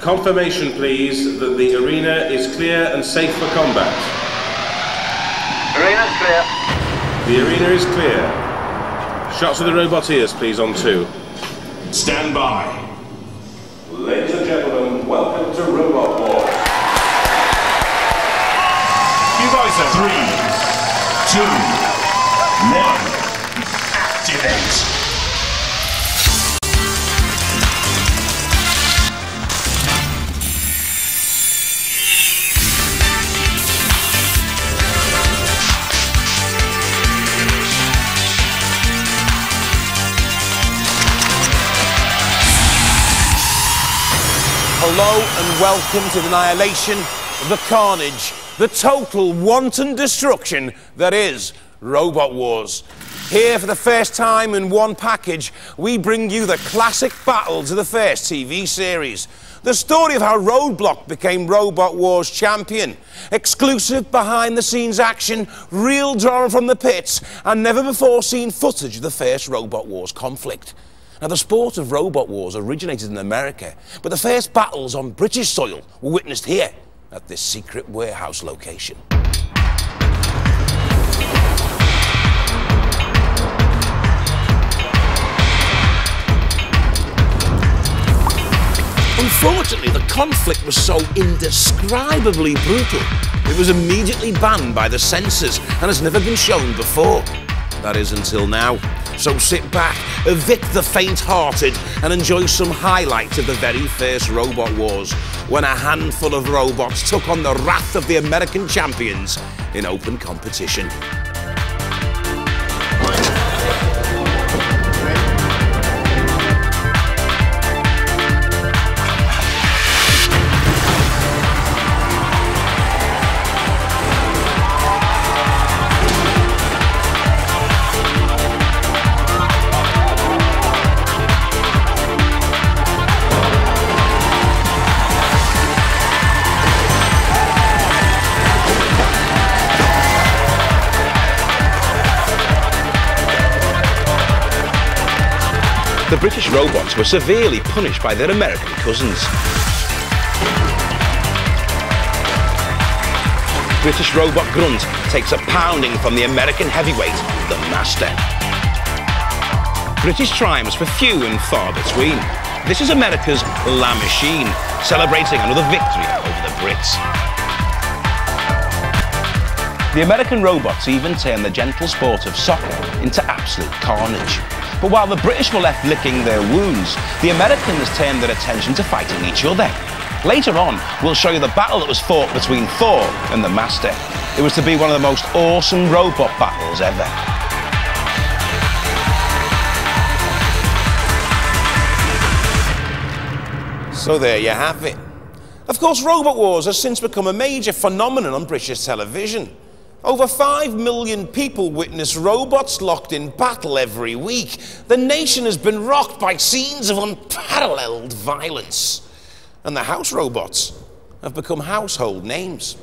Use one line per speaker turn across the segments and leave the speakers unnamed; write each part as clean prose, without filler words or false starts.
Confirmation, please, that the arena is clear and safe for combat.
Arena's clear.
The arena is clear. Shots of the robot ears, please, on 2.
Stand by.
Ladies and gentlemen, welcome to Robot Wars.
You guys are 3, 2, 1. Activate.
Hello and welcome to the annihilation, the carnage, the total wanton destruction that is Robot Wars. Here for the first time in one package, we bring you the classic battles of the first TV series. The story of how Roadblock became Robot Wars champion. Exclusive behind-the-scenes action, real drama from the pits, and never-before-seen footage of the first Robot Wars conflict. Now, the sport of Robot Wars originated in America, but the first battles on British soil were witnessed here at this secret warehouse location. Unfortunately, the conflict was so indescribably brutal, it was immediately banned by the censors and has never been shown before. That is, until now. So sit back, evict the faint-hearted, and enjoy some highlights of the very first Robot Wars, when a handful of robots took on the wrath of the American champions in open competition. The British robots were severely punished by their American cousins. British robot Grunt takes a pounding from the American heavyweight, the Master. British triumphs were few and far between. This is America's La Machine, celebrating another victory over the Brits. The American robots even turned the gentle sport of soccer into absolute carnage. But while the British were left licking their wounds, the Americans turned their attention to fighting each other. Later on, we'll show you the battle that was fought between Thor and the Master. It was to be one of the most awesome robot battles ever. So there you have it. Of course, Robot Wars has since become a major phenomenon on British television. Over 5 million people witness robots locked in battle every week. The nation has been rocked by scenes of unparalleled violence. And the house robots have become household names.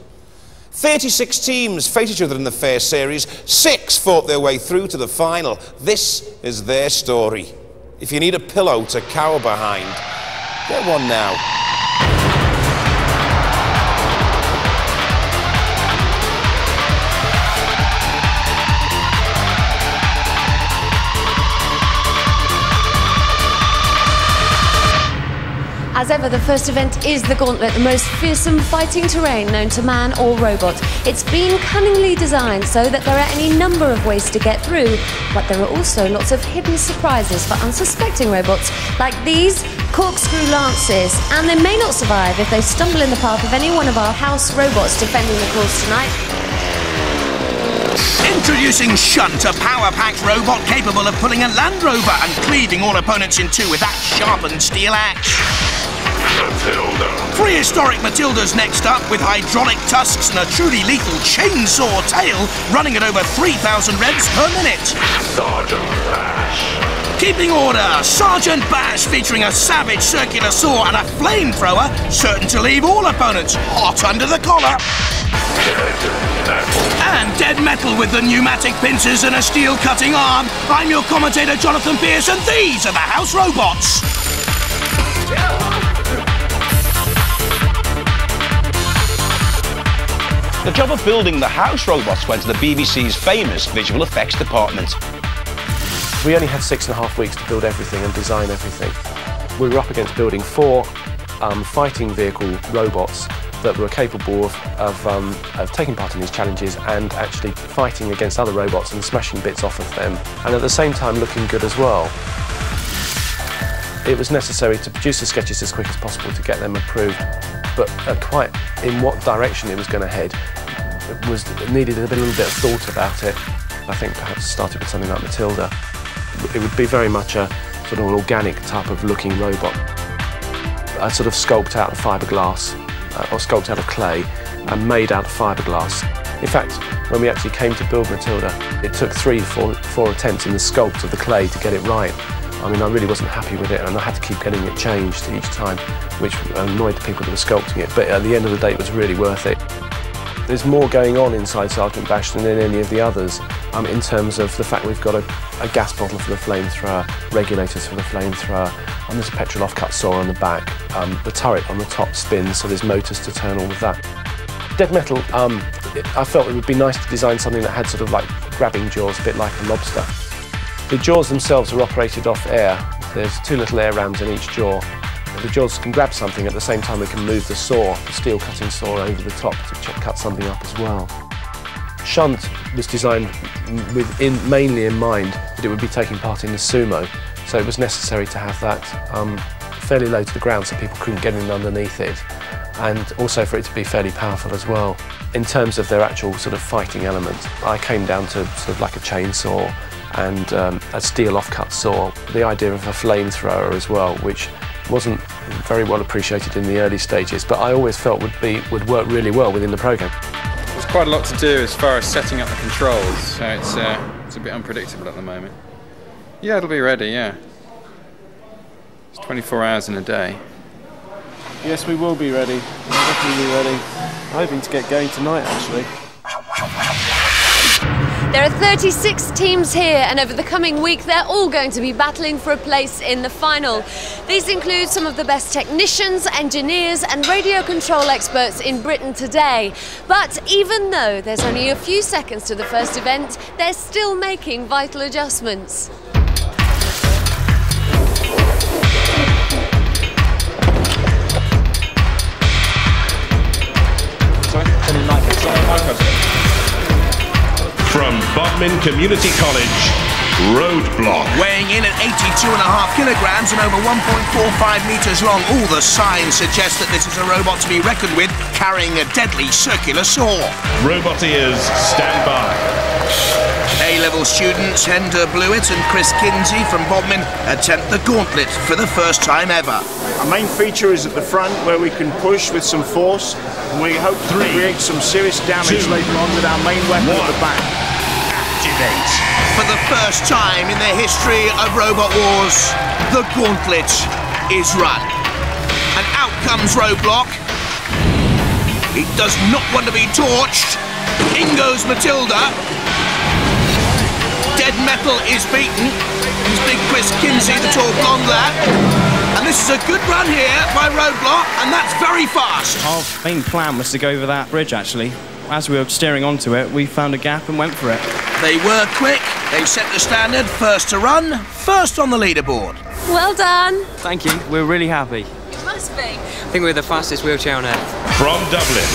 36 teams face each other in the first series. 6 fought their way through to the final. This is their story. If you need a pillow to cower behind, get one now.
As ever, the first event is the Gauntlet, the most fearsome fighting terrain known to man or robot. It's been cunningly designed so that there are any number of ways to get through, but there are also lots of hidden surprises for unsuspecting robots, like these corkscrew lances, and they may not survive if they stumble in the path of any one of our house robots defending the course tonight.
Introducing Shunt, a power-packed robot capable of pulling a Land Rover and cleaving all opponents in two with that sharpened steel axe.
Matilda.
Prehistoric Matilda's next up, with hydraulic tusks and a truly lethal chainsaw tail running at over 3,000 revs per minute.
Sergeant Bash.
Keeping order, Sergeant Bash, featuring a savage circular saw and a flamethrower, certain to leave all opponents hot under the collar. And dead metal with the pneumatic pincers and a steel cutting arm. I'm your commentator, Jonathan Pierce, and these are the house robots. The job of building the house robots went to the BBC's famous visual effects department.
We only had 6.5 weeks to build everything and design everything. We were up against building 4 fighting vehicle robots that were capable of taking part in these challenges and actually fighting against other robots and smashing bits off of them, and at the same time looking good as well. It was necessary to produce the sketches as quick as possible to get them approved, but quite in what direction it was going to head needed a little bit of thought about it. I think perhaps started with something like Matilda. It would be very much a sort of an organic type of looking robot. I sort of sculpt out of fiberglass, or sculpt out of clay, and made out of fiberglass. In fact, when we actually came to build Matilda, it took 4 attempts in the sculpt of the clay to get it right. I mean, I really wasn't happy with it, and I had to keep getting it changed each time, which annoyed the people that were sculpting it, but at the end of the day, it was really worth it. There's more going on inside Sergeant Bash than in any of the others, in terms of the fact we've got a gas bottle for the flamethrower, regulators for the flamethrower, and there's a petrol offcut saw on the back. The turret on the top spins, so there's motors to turn all of that. Dead Metal, I felt it would be nice to design something that had sort of like grabbing jaws, a bit like a lobster. The jaws themselves are operated off air. There's 2 little air rams in each jaw. The jaws can grab something at the same time we can move the saw, the steel cutting saw, over the top to cut something up as well. Shunt was designed mainly in mind that it would be taking part in the sumo, so it was necessary to have that fairly low to the ground so people couldn't get in underneath it, and also for it to be fairly powerful as well. In terms of their actual sort of fighting element, I came down to sort of like a chainsaw and a steel offcut saw, the idea of a flamethrower as well, which wasn't very well appreciated in the early stages, but I always felt would work really well within the programme.
There's quite a lot to do as far as setting up the controls, so it's a bit unpredictable at the moment. Yeah, it'll be ready, yeah. It's 24 hours in a day.
Yes, we will be ready. We'll definitely be ready. I'm hoping to get going tonight, actually.
There are 36 teams here, and over the coming week they're all going to be battling for a place in the final. These include some of the best technicians, engineers and radio control experts in Britain today. But even though there's only a few seconds to the first event, they're still making vital adjustments.
From Bodmin Community College, Roadblock.
Weighing in at 82.5 kilograms and over 1.45 meters long, all the signs suggest that this is a robot to be reckoned with, carrying a deadly circular saw.
Roboteers, stand by.
A-level students Hender Blewett and Chris Kinsey from Bodmin attempt the gauntlet for the first time ever.
Our main feature is at the front, where we can push with some force, and we hope to create some serious damage later on with our main weapon at the back.
Activate. For the first time in the history of Robot Wars, the gauntlet is run. And out comes Roadblock. He does not want to be torched. In goes Matilda. Dead Metal is beaten. It's big Chris Kinsey, the tall blonde lad. And this is a good run here by Roadblock, and that's very fast.
Our main plan was to go over that bridge, actually. As we were steering onto it, we found a gap and went for it.
They were quick. They set the standard. First to run, first on the leaderboard.
Well done.
Thank you. We're really happy.
You must be.
I think we're the fastest wheelchair on Earth.
From Dublin,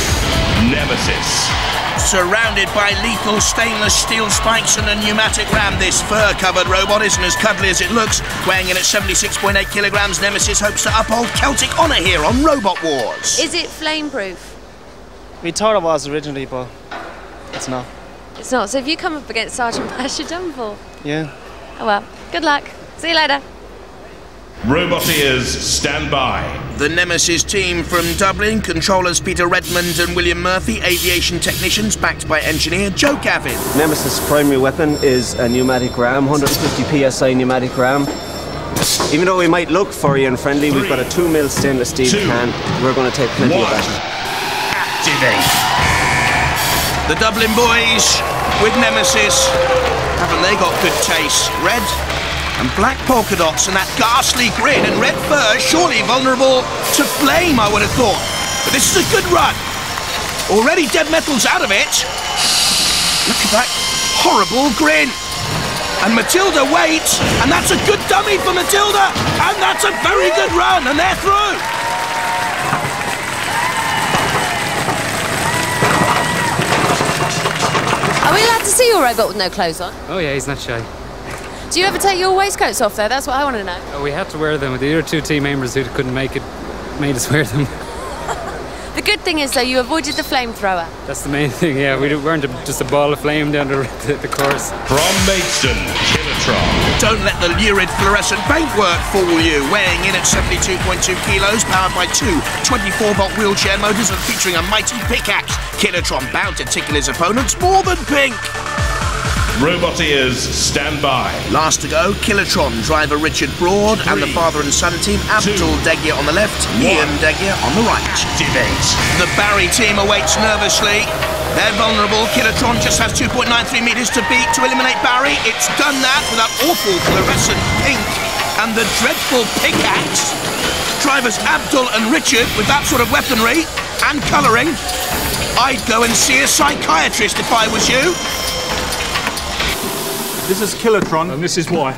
Nemesis.
Surrounded by lethal stainless steel spikes and a pneumatic ram, this fur-covered robot isn't as cuddly as it looks. Weighing in at 76.8 kilograms, Nemesis hopes to uphold Celtic honour here on Robot Wars.
Is it flame-proof?
We thought it was originally, but it's not.
It's not. So if you come up against Sergeant Bash, you're done for.
Yeah.
Oh well. Good luck. See you later.
Roboteers, stand by.
The Nemesis team from Dublin, controllers Peter Redmond and William Murphy, aviation technicians backed by engineer Joe Gavin.
Nemesis' primary weapon is a pneumatic ram, 150 psi pneumatic ram. Even though we might look furry and friendly, we've got a 2mm stainless steel can. We're going to take plenty of action.
Activate. The Dublin boys with Nemesis. Haven't they got good taste? Red and black polka dots and that ghastly grin, and red fur surely vulnerable to flame, I would have thought. But this is a good run. Already dead metal's out of it. Look at that horrible grin. And Matilda waits, and that's a good dummy for Matilda. And that's a very good run, and they're through.
Are we allowed to see your robot with no clothes on?
Oh yeah, he's not shy.
Do you ever take your waistcoats off though? That's what I want to know.
Oh, we had to wear them. The other two team members who couldn't make it made us wear them.
The good thing is though, you avoided the flamethrower.
That's the main thing, yeah. We weren't just a ball of flame down the course.
From Maidstone, Kilotron.
Don't let the lurid fluorescent paintwork fool you. Weighing in at 72.2 kilos, powered by two 24-volt wheelchair motors and featuring a mighty pickaxe, Kilotron bound to tickle his opponents more than pink.
Robot ears, stand by.
Last to go, Kilotron driver Richard Broad and the father and son team Abdul Degia on the left, Ian Degia on the right.
Activate.
The Barry team awaits nervously. They're vulnerable. Kilotron just has 2.93 meters to beat to eliminate Barry. It's done that with that awful fluorescent pink and the dreadful pickaxe. Drivers Abdul and Richard with that sort of weaponry and colouring. I'd go and see a psychiatrist if I was you.
This is Kilotron, and this is why.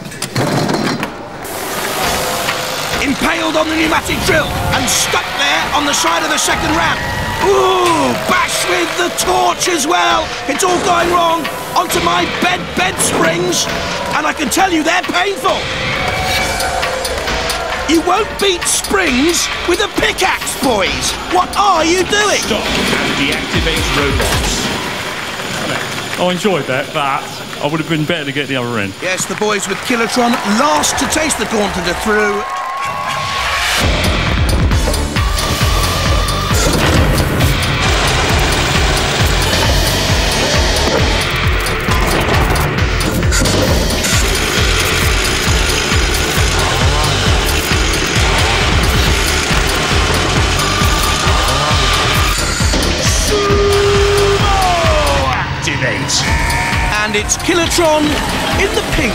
Impaled on the pneumatic drill and stuck there on the side of the second ramp. Ooh, bash with the torch as well. It's all going wrong. Onto my bed springs, and I can tell you they're painful. You won't beat springs with a pickaxe, boys. What are you doing?
Stop and deactivate robots.
I enjoyed that, but I would have been better to get the other end.
Yes, the boys with Kilotron last to taste the gauntlet are through. And it's Kilotron in the pink,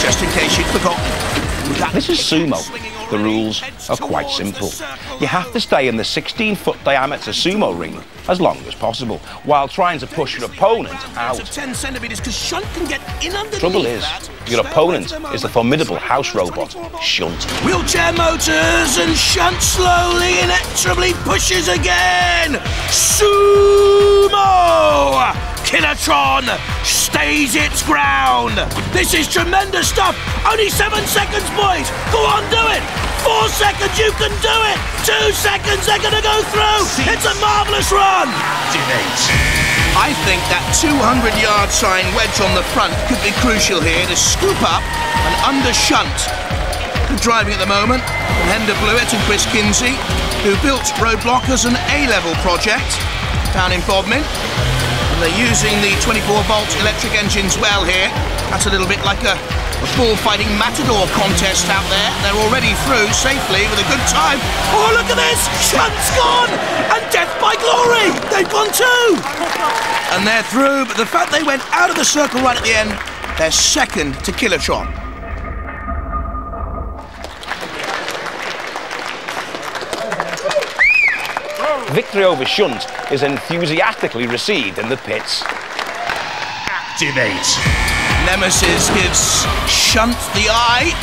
just in case you'd forgotten.
This is sumo. The rules are quite simple. You have to stay in the 16-foot diameter sumo ring as long as possible, while trying to push your opponent out.
10 centimeters, because Shunt can get in underneath.
Trouble is, your opponent is the formidable house robot, Shunt.
Wheelchair motors, and Shunt slowly, inexorably pushes again. Sumo! Kilotron stays its ground. This is tremendous stuff. Only 7 seconds, boys. Go on, do it. 4 seconds, you can do it. 2 seconds, they're going to go through. It's a marvellous run. I think that 200-yard sign wedge on the front could be crucial here to scoop up and under Shunt. Good driving at the moment from Hender Blewett and Chris Kinsey, who built Roadblock as an A-level project down in Bodmin. They're using the 24-volt electric engines well here. That's a little bit like a bullfighting matador contest out there. They're already through safely with a good time. Oh, look at this! Shunt's gone! And death by glory! They've gone too! And they're through, but the fact they went out of the circle right at the end, they're second to Kilotron.
Victory over Shunt is enthusiastically received in the pits.
Activate.
Nemesis gives Shunt the eye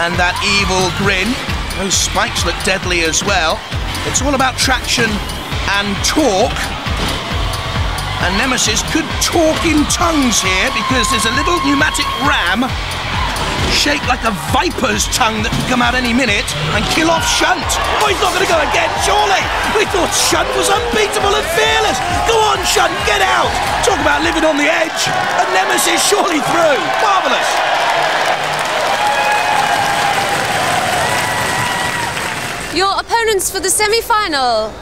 and that evil grin. Those spikes look deadly as well. It's all about traction and torque. And Nemesis could talk in tongues here because there's a little pneumatic ram shaped like a viper's tongue that can come out any minute and kill off Shunt. Oh, he's not going to go again, surely. We thought Shunt was unbeatable and fearless. Go on, Shunt, get out. Talk about living on the edge. And Nemesis surely through. Marvellous.
Your opponents for the semi-final,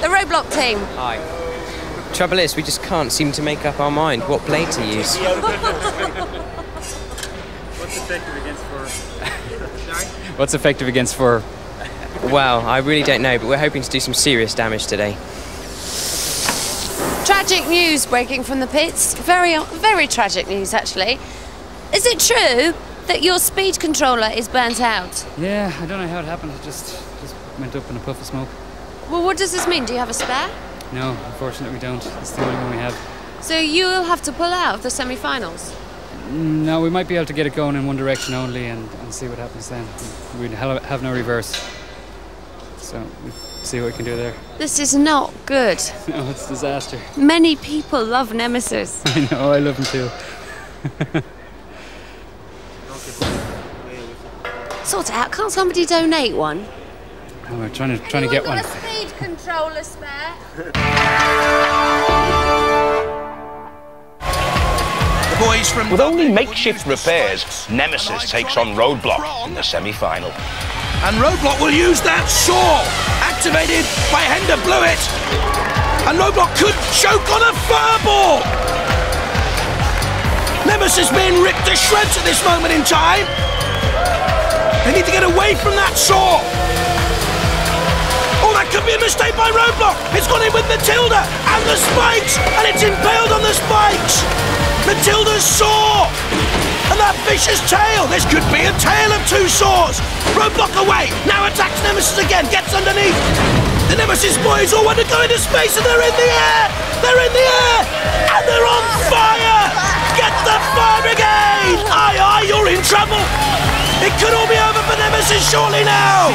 the Roadblock team.
Hi. Trouble is, we just can't seem to make up our mind what blade to use.
What's effective against Thor?
What's effective against Thor? Well, I really don't know, but we're hoping to do some serious damage today.
Tragic news breaking from the pits. Very, very tragic news, actually. Is it true that your speed controller is burnt out?
Yeah, I don't know how it happened. It just went up in a puff of smoke.
Well, what does this mean? Do you have a spare?
No, unfortunately we don't. It's the only one we have.
So you'll have to pull out of the semi-finals?
No, we might be able to get it going in one direction only and see what happens then. We'd have no reverse. So we'll see what we can do there.
This is not good.
No, it's a disaster.
Many people love Nemesis.
I know, I love him too.
Sort it out. Can't somebody donate one?
Oh, we're trying to get one.
Got a speed controller spare?
The boys from...
With only makeshift repairs, Nemesis takes on Roadblock in the semi-final.
And Roadblock will use that saw, activated by Hender Blewett. And Roadblock could choke on a fireball. Nemesis being ripped to shreds at this moment in time. They need to get away from that saw. Oh, that could be a mistake by Roadblock. It's gone in with Matilda and the spikes, and it's impaled on the spikes. Matilda's saw and that vicious tail. This could be a tale of two saws. Roadblock away. Now attacks Nemesis again. Gets underneath. The Nemesis boys all want to go into space, and they're in the air. They're in the air, and they're on fire. Get the fire brigade. Aye, aye, you're in trouble. It could all be over for Nemesis shortly now.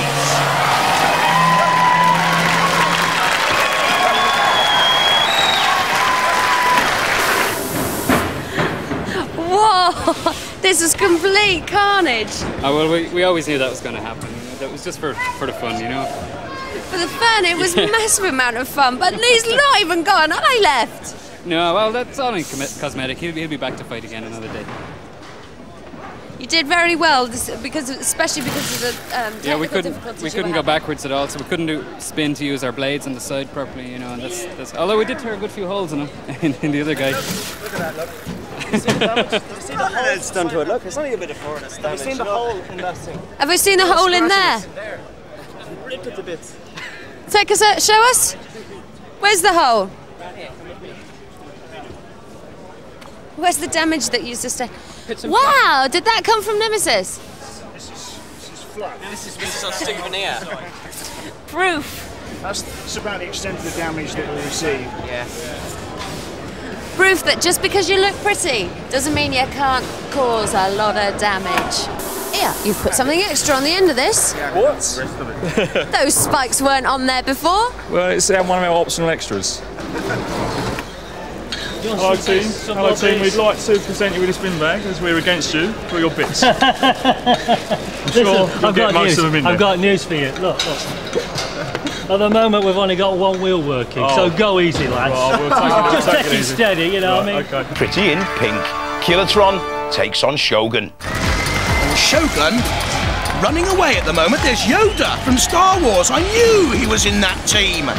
Whoa! This is complete carnage.
Oh, well, we always knew that was going to happen. That was just for the fun, you know.
For the fun, it was a massive amount of fun, but he's not even gone. I left.
No, well, that's only cosmetic. He'll be back to fight again another day.
You did very well, especially because of the
yeah, we
difficulties
couldn't go backwards at all, so we couldn't do spin to use our blades on the side properly, you know. And that's although we did tear a good few holes in him, in the other guy.
Look at that, look. You see the damage? You see the hole it's done to it? Look, it's only a bit of furnace damage. Have you seen the hole in that thing?
Have we seen a hole in there?
Ripped it to bits.
Take us out, show us. Where's the hole? Where's the damage that you sustained? Wow, did that come from Nemesis?
This is flat.
This is on souvenir.
Proof.
That's about the extent of the damage that we received.
Yeah.
Proof that just because you look pretty doesn't mean you can't cause a lot of damage. Here, you've put something extra on the end of this.
What?
Those spikes weren't on there before.
Well, it's one of our optional extras. Hello team. Hello team. We'd like to present you with this bin bag as we're against you for your bits. I'm sure you'll get most of them in there.
I've got news for you. Look. At the moment we've only got one wheel working, so go easy, lads.
Well,
just take it steady, you know what I mean?
Okay.
Pretty in pink, Kilotron takes on Shogun.
And Shogun running away at the moment. There's Yoda from Star Wars. I knew he was in that team.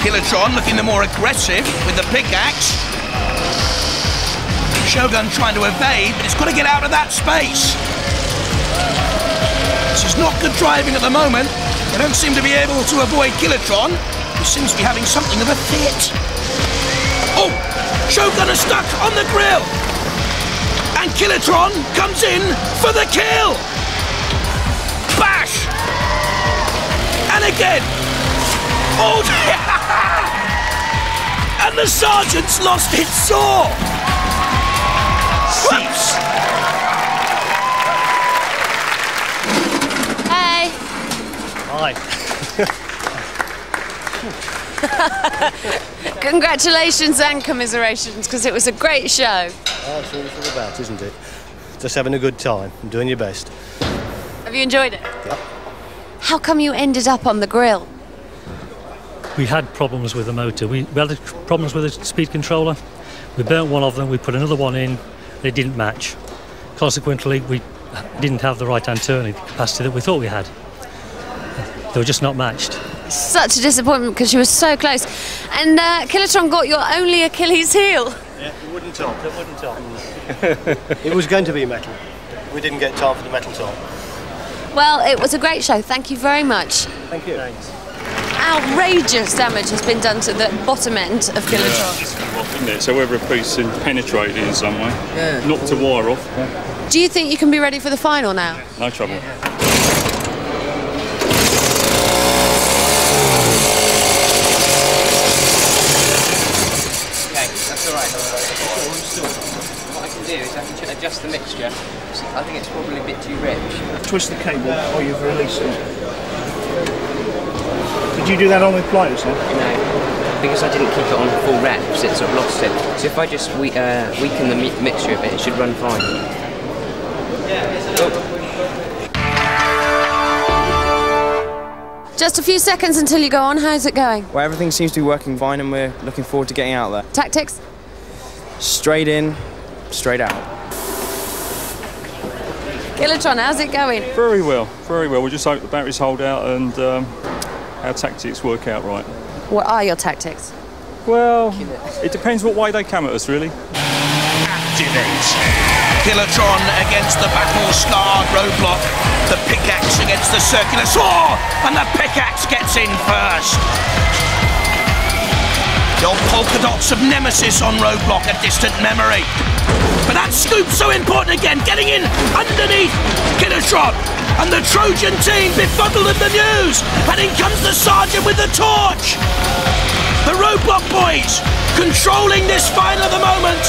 Kilotron looking the more aggressive with the pickaxe. Shogun trying to evade, but it's got to get out of that space. This is not good driving at the moment. They don't seem to be able to avoid Kilotron, who seems to be having something of a fit. Oh! Shogun is stuck on the grill! And Kilotron comes in for the kill! Bash! And again! Oh! And the sergeant's lost its saw! Cease!
Hey!
Hi.
Congratulations and commiserations, because it was a great show.
Oh, that's what it's all about, isn't it? Just having a good time and doing your best.
Have you enjoyed it?
Yep.
How come you ended up on the grill?
We had problems with the motor. We had problems with the speed controller. We burnt one of them, we put another one in, and it didn't match. Consequently, we didn't have the right hand turning capacity that we thought we had. They were just not matched.
Such a disappointment because you were so close. And Kilotron got your only Achilles heel.
Yeah, the wooden top. The wooden top. It was going to be metal. We didn't get time for the metal top.
Well, it was a great show. Thank you very much.
Thank you. Thanks.
Outrageous damage has been done to the bottom end of Kilotron.
It's come off, isn't it? So whether a piece has penetrated in some way, knocked a wire off.
Do you think you can be ready for the final now?
No trouble.
so I can adjust the mixture. I think it's probably a bit too rich.
Twist the cable or you've released it. Did you do that on with pliers, huh?
No, because I didn't keep it on full reps, it sort of lost it. So if I just weaken the mixture a bit, it should run fine. Oh.
Just a few seconds until you go on. How's it going?
Well, everything seems to be working fine and we're looking forward to getting out there.
Tactics?
Straight in, straight out.
Kilotron, how's it going?
Very well, very well. We just hope the batteries hold out and our tactics work out right.
What are your tactics?
Well, it depends what way they come at us, really.
Activate. Kilotron against the battle-scarred roadblock. The pickaxe against the circular saw, and the pickaxe gets in first. The old polka dots of Nemesis on roadblock, a distant memory. But that scoop's so important again, getting in underneath Kilotron. And the Trojan team befuddled at the news. And in comes the sergeant with the torch. The roadblock boys controlling this final at the moment.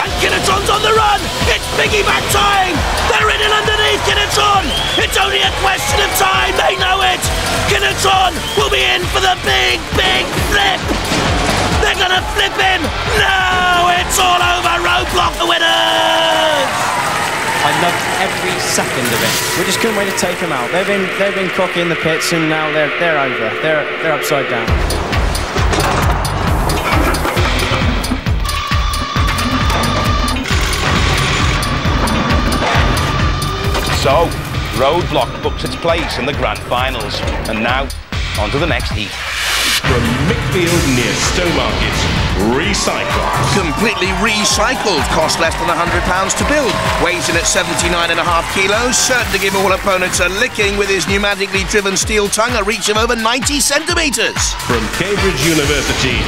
And Kilotron's on the run. It's piggyback time. They're in and underneath Kilotron. It's only a question of time. They know it. Kilotron will be in for the big, big flip. They're gonna flip him. No, it's all over. Roadblock the winners.
I loved every second of it. We just couldn't wait to take them out. They've been cocky in the pits and now they're over. They're upside down.
So, Roadblock books its place in the grand finals. And now, on to the next heat.
From Mickfield near Stowmarket, Recycle.
Completely recycled, cost less than £100 to build. Weighs in at 79.5 kilos, certain to give all opponents a licking with his pneumatically driven steel tongue, a reach of over 90 centimetres.
From Cambridge University,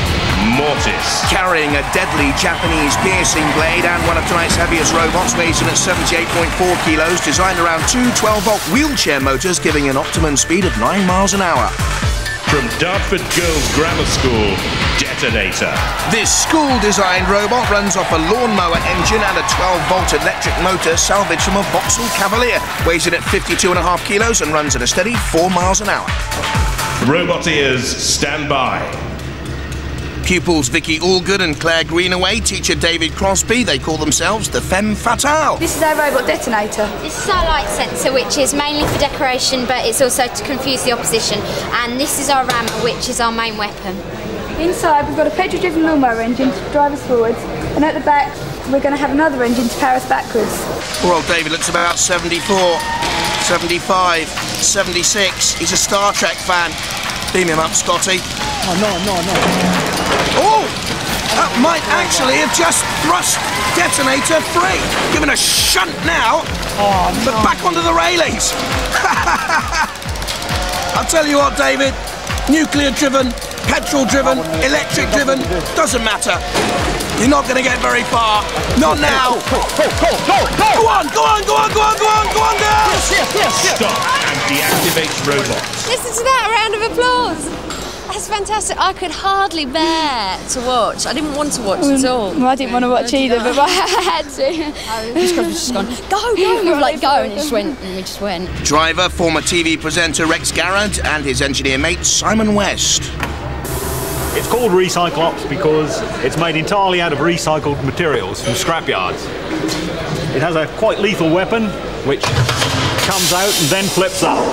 Mortis.
Carrying a deadly Japanese piercing blade and one of tonight's heaviest robots, weighs in at 78.4 kilos, designed around two 12-volt wheelchair motors, giving an optimum speed of 9 miles an hour.
From Dartford Girls Grammar School, Detonator.
This school-designed robot runs off a lawnmower engine and a 12-volt electric motor salvaged from a Vauxhall Cavalier. Weighs in at 52.5 kilos and runs at a steady 4 miles an hour.
Roboteers, stand by.
Pupils Vicky Allgood and Claire Greenaway, teacher David Crosby, they call themselves the Femme Fatale.
This is our robot detonator.
This is our light sensor, which is mainly for decoration, but it's also to confuse the opposition. And this is our rammer, which is our main weapon.
Inside, we've got a petrol-driven lawnmower engine to drive us forwards, and at the back, we're going to have another engine to power us backwards.
Poor old David looks about 74, 75, 76. He's a Star Trek fan. Beam him up, Scotty.
Oh, no.
Oh! That might actually have just thrust Detonator free. Given a shunt now, but back onto the railings. I'll tell you what, David, nuclear-driven, petrol-driven, electric-driven, doesn't matter. You're not going to get very far. Not now. Go on, girls!
Yes. Stop and deactivate robots.
Listen to that, a round of applause. That's fantastic. I could hardly bear to watch. I didn't want to watch at all.
Well, I didn't want to watch either, but I had to.
This was just gone, go! We were like, go, and we just went.
Driver, former TV presenter Rex Garrett, and his engineer mate Simon West.
It's called Recyclops because it's made entirely out of recycled materials from scrapyards. It has a quite lethal weapon, which comes out and then flips up.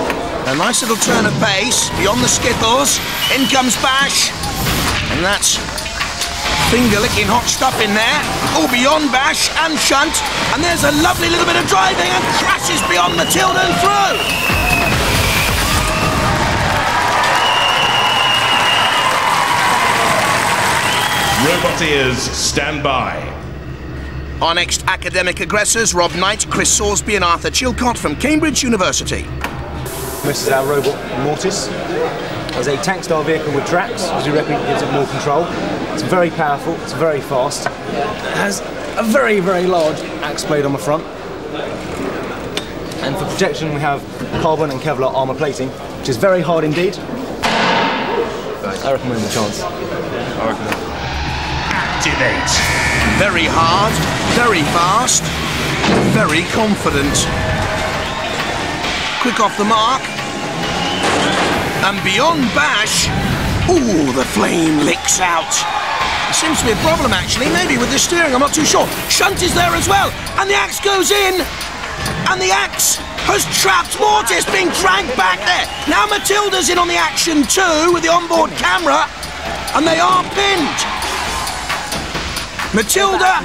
A nice little turn of pace, beyond the skittles, in comes Bash, and that's finger-licking hot stuff in there, all beyond Bash and Shunt, and there's a lovely little bit of driving and crashes beyond the tilt and through.
Roboteers, stand by.
Our next academic aggressors, Rob Knight, Chris Salisbury and Arthur Chilcott from Cambridge University.
This is our robot Mortis. It's a tank-style vehicle with tracks, as we reckon it gives it more control. It's very powerful, it's very fast. It has a very, very large axe blade on the front. And for protection we have carbon and Kevlar armour plating, which is very hard indeed. I recommend the chance.
Activate. Activate.
Very hard, very fast, very confident. Quick off the mark. And beyond bash. Ooh, the flame licks out. There seems to be a problem, actually, maybe with the steering, I'm not too sure. Shunt is there as well, and the axe goes in. And the axe has trapped Mortis, being dragged back there. Now Matilda's in on the action too, with the onboard camera, and they are pinned. Matilda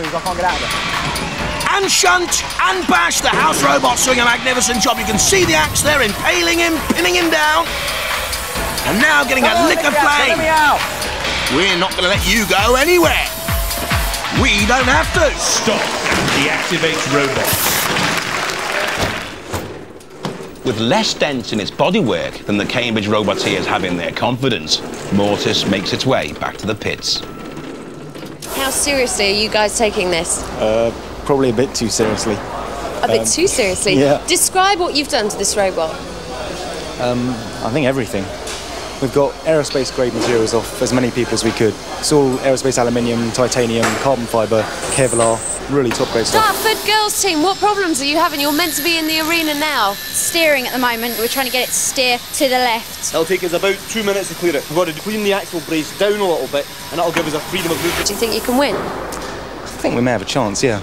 and Shunt and Bash, the house robots doing a magnificent job. You can see the axe there, impaling him, pinning him down. And now getting a lick of flame. We're not going to let you go anywhere. We don't have to.
Stop and deactivate robot.
With less dents in its bodywork than the Cambridge Roboteers have in their confidence, Mortis makes its way back to the pits.
How seriously are you guys taking this?
Probably a bit too seriously.
A bit too seriously?
Yeah.
Describe what you've done to this robot.
I think everything. We've got aerospace grade materials off as many people as we could. It's all aerospace aluminium, titanium, carbon fibre, Kevlar, really top grade stuff.
Dartford girls team, what problems are you having? You're meant to be in the arena now.
Steering at the moment, we're trying to get it to steer to the left.
It'll take us about 2 minutes to clear it. We've got to clean the axle brace down a little bit, and that'll give us a freedom of movement.
Do you think you can win?
I think we may have a chance, yeah.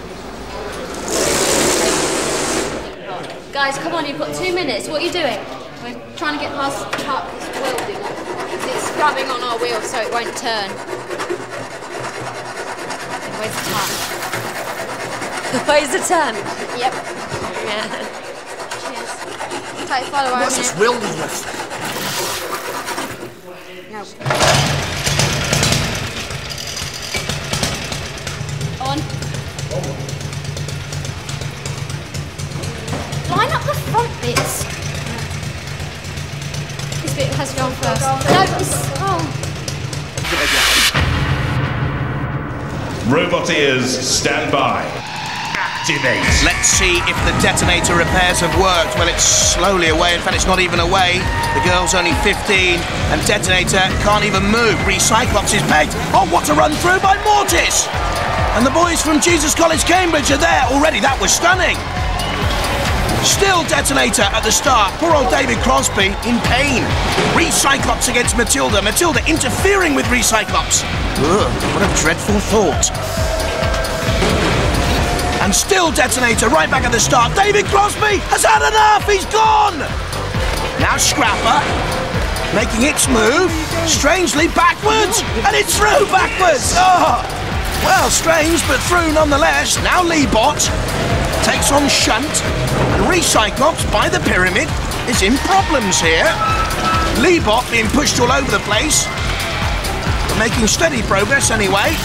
Guys, come on, you've got 2 minutes. What are you doing?
We're trying to get past the park welding. It's rubbing on our wheel so it won't turn. Where's the turn?
Where's the turn?
Yep.
Yeah.
Cheers. Okay, follow our
What's this welding with?
No. On. Line up the front bits. This bit has gone first. No, this. Oh.
Roboteers, stand by. Activate.
Let's see if the detonator repairs have worked. Well, it's slowly away. In fact, it's not even away. The girl's only 15, and detonator can't even move. Recyclops is pegged. Oh, what a run through by Mortis! And the boys from Jesus College, Cambridge are there already. That was stunning. Still detonator at the start. Poor old David Crosby in pain. Recyclops against Matilda. Matilda interfering with Recyclops. Ugh, what a dreadful thought. And still detonator right back at the start. David Crosby has had enough. He's gone. Now Scrapper making its move. Strangely backwards. And it's through backwards. Oh, well, strange, but through nonetheless. Now Leebot takes on Shunt, and Recyclops by the pyramid is in problems here. Leebot being pushed all over the place, but making steady progress anyway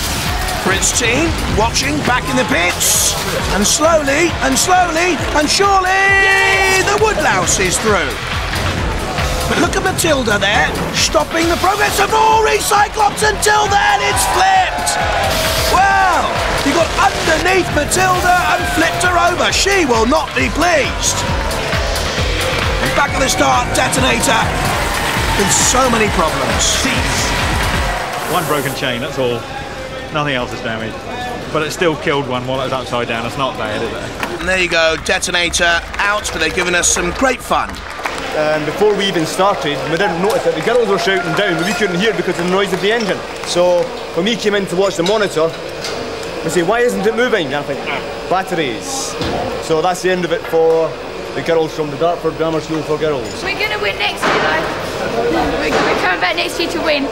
for its team, watching back in the pits, and slowly and slowly and surely the Woodlouse is through. But look at Matilda there, stopping the progress of all Recyclops. Until then it's flipped. Well, he got underneath Matilda and flipped her over. She will not be pleased. And back at the start, detonator with so many problems.
One broken chain, that's all. Nothing else is damaged. But it still killed one while it was upside down. It's not bad, is it?
And there you go, detonator out, but they've given us some great fun.
And before we even started, we didn't notice that the girls were shouting down, but we couldn't hear because of the noise of the engine. So when we came in to watch the monitor, we say, why isn't it moving? And I think, batteries. So that's the end of it for the girls from the Dartford Grammar School for Girls.
We're going to win next year, though. We're coming back next year to win.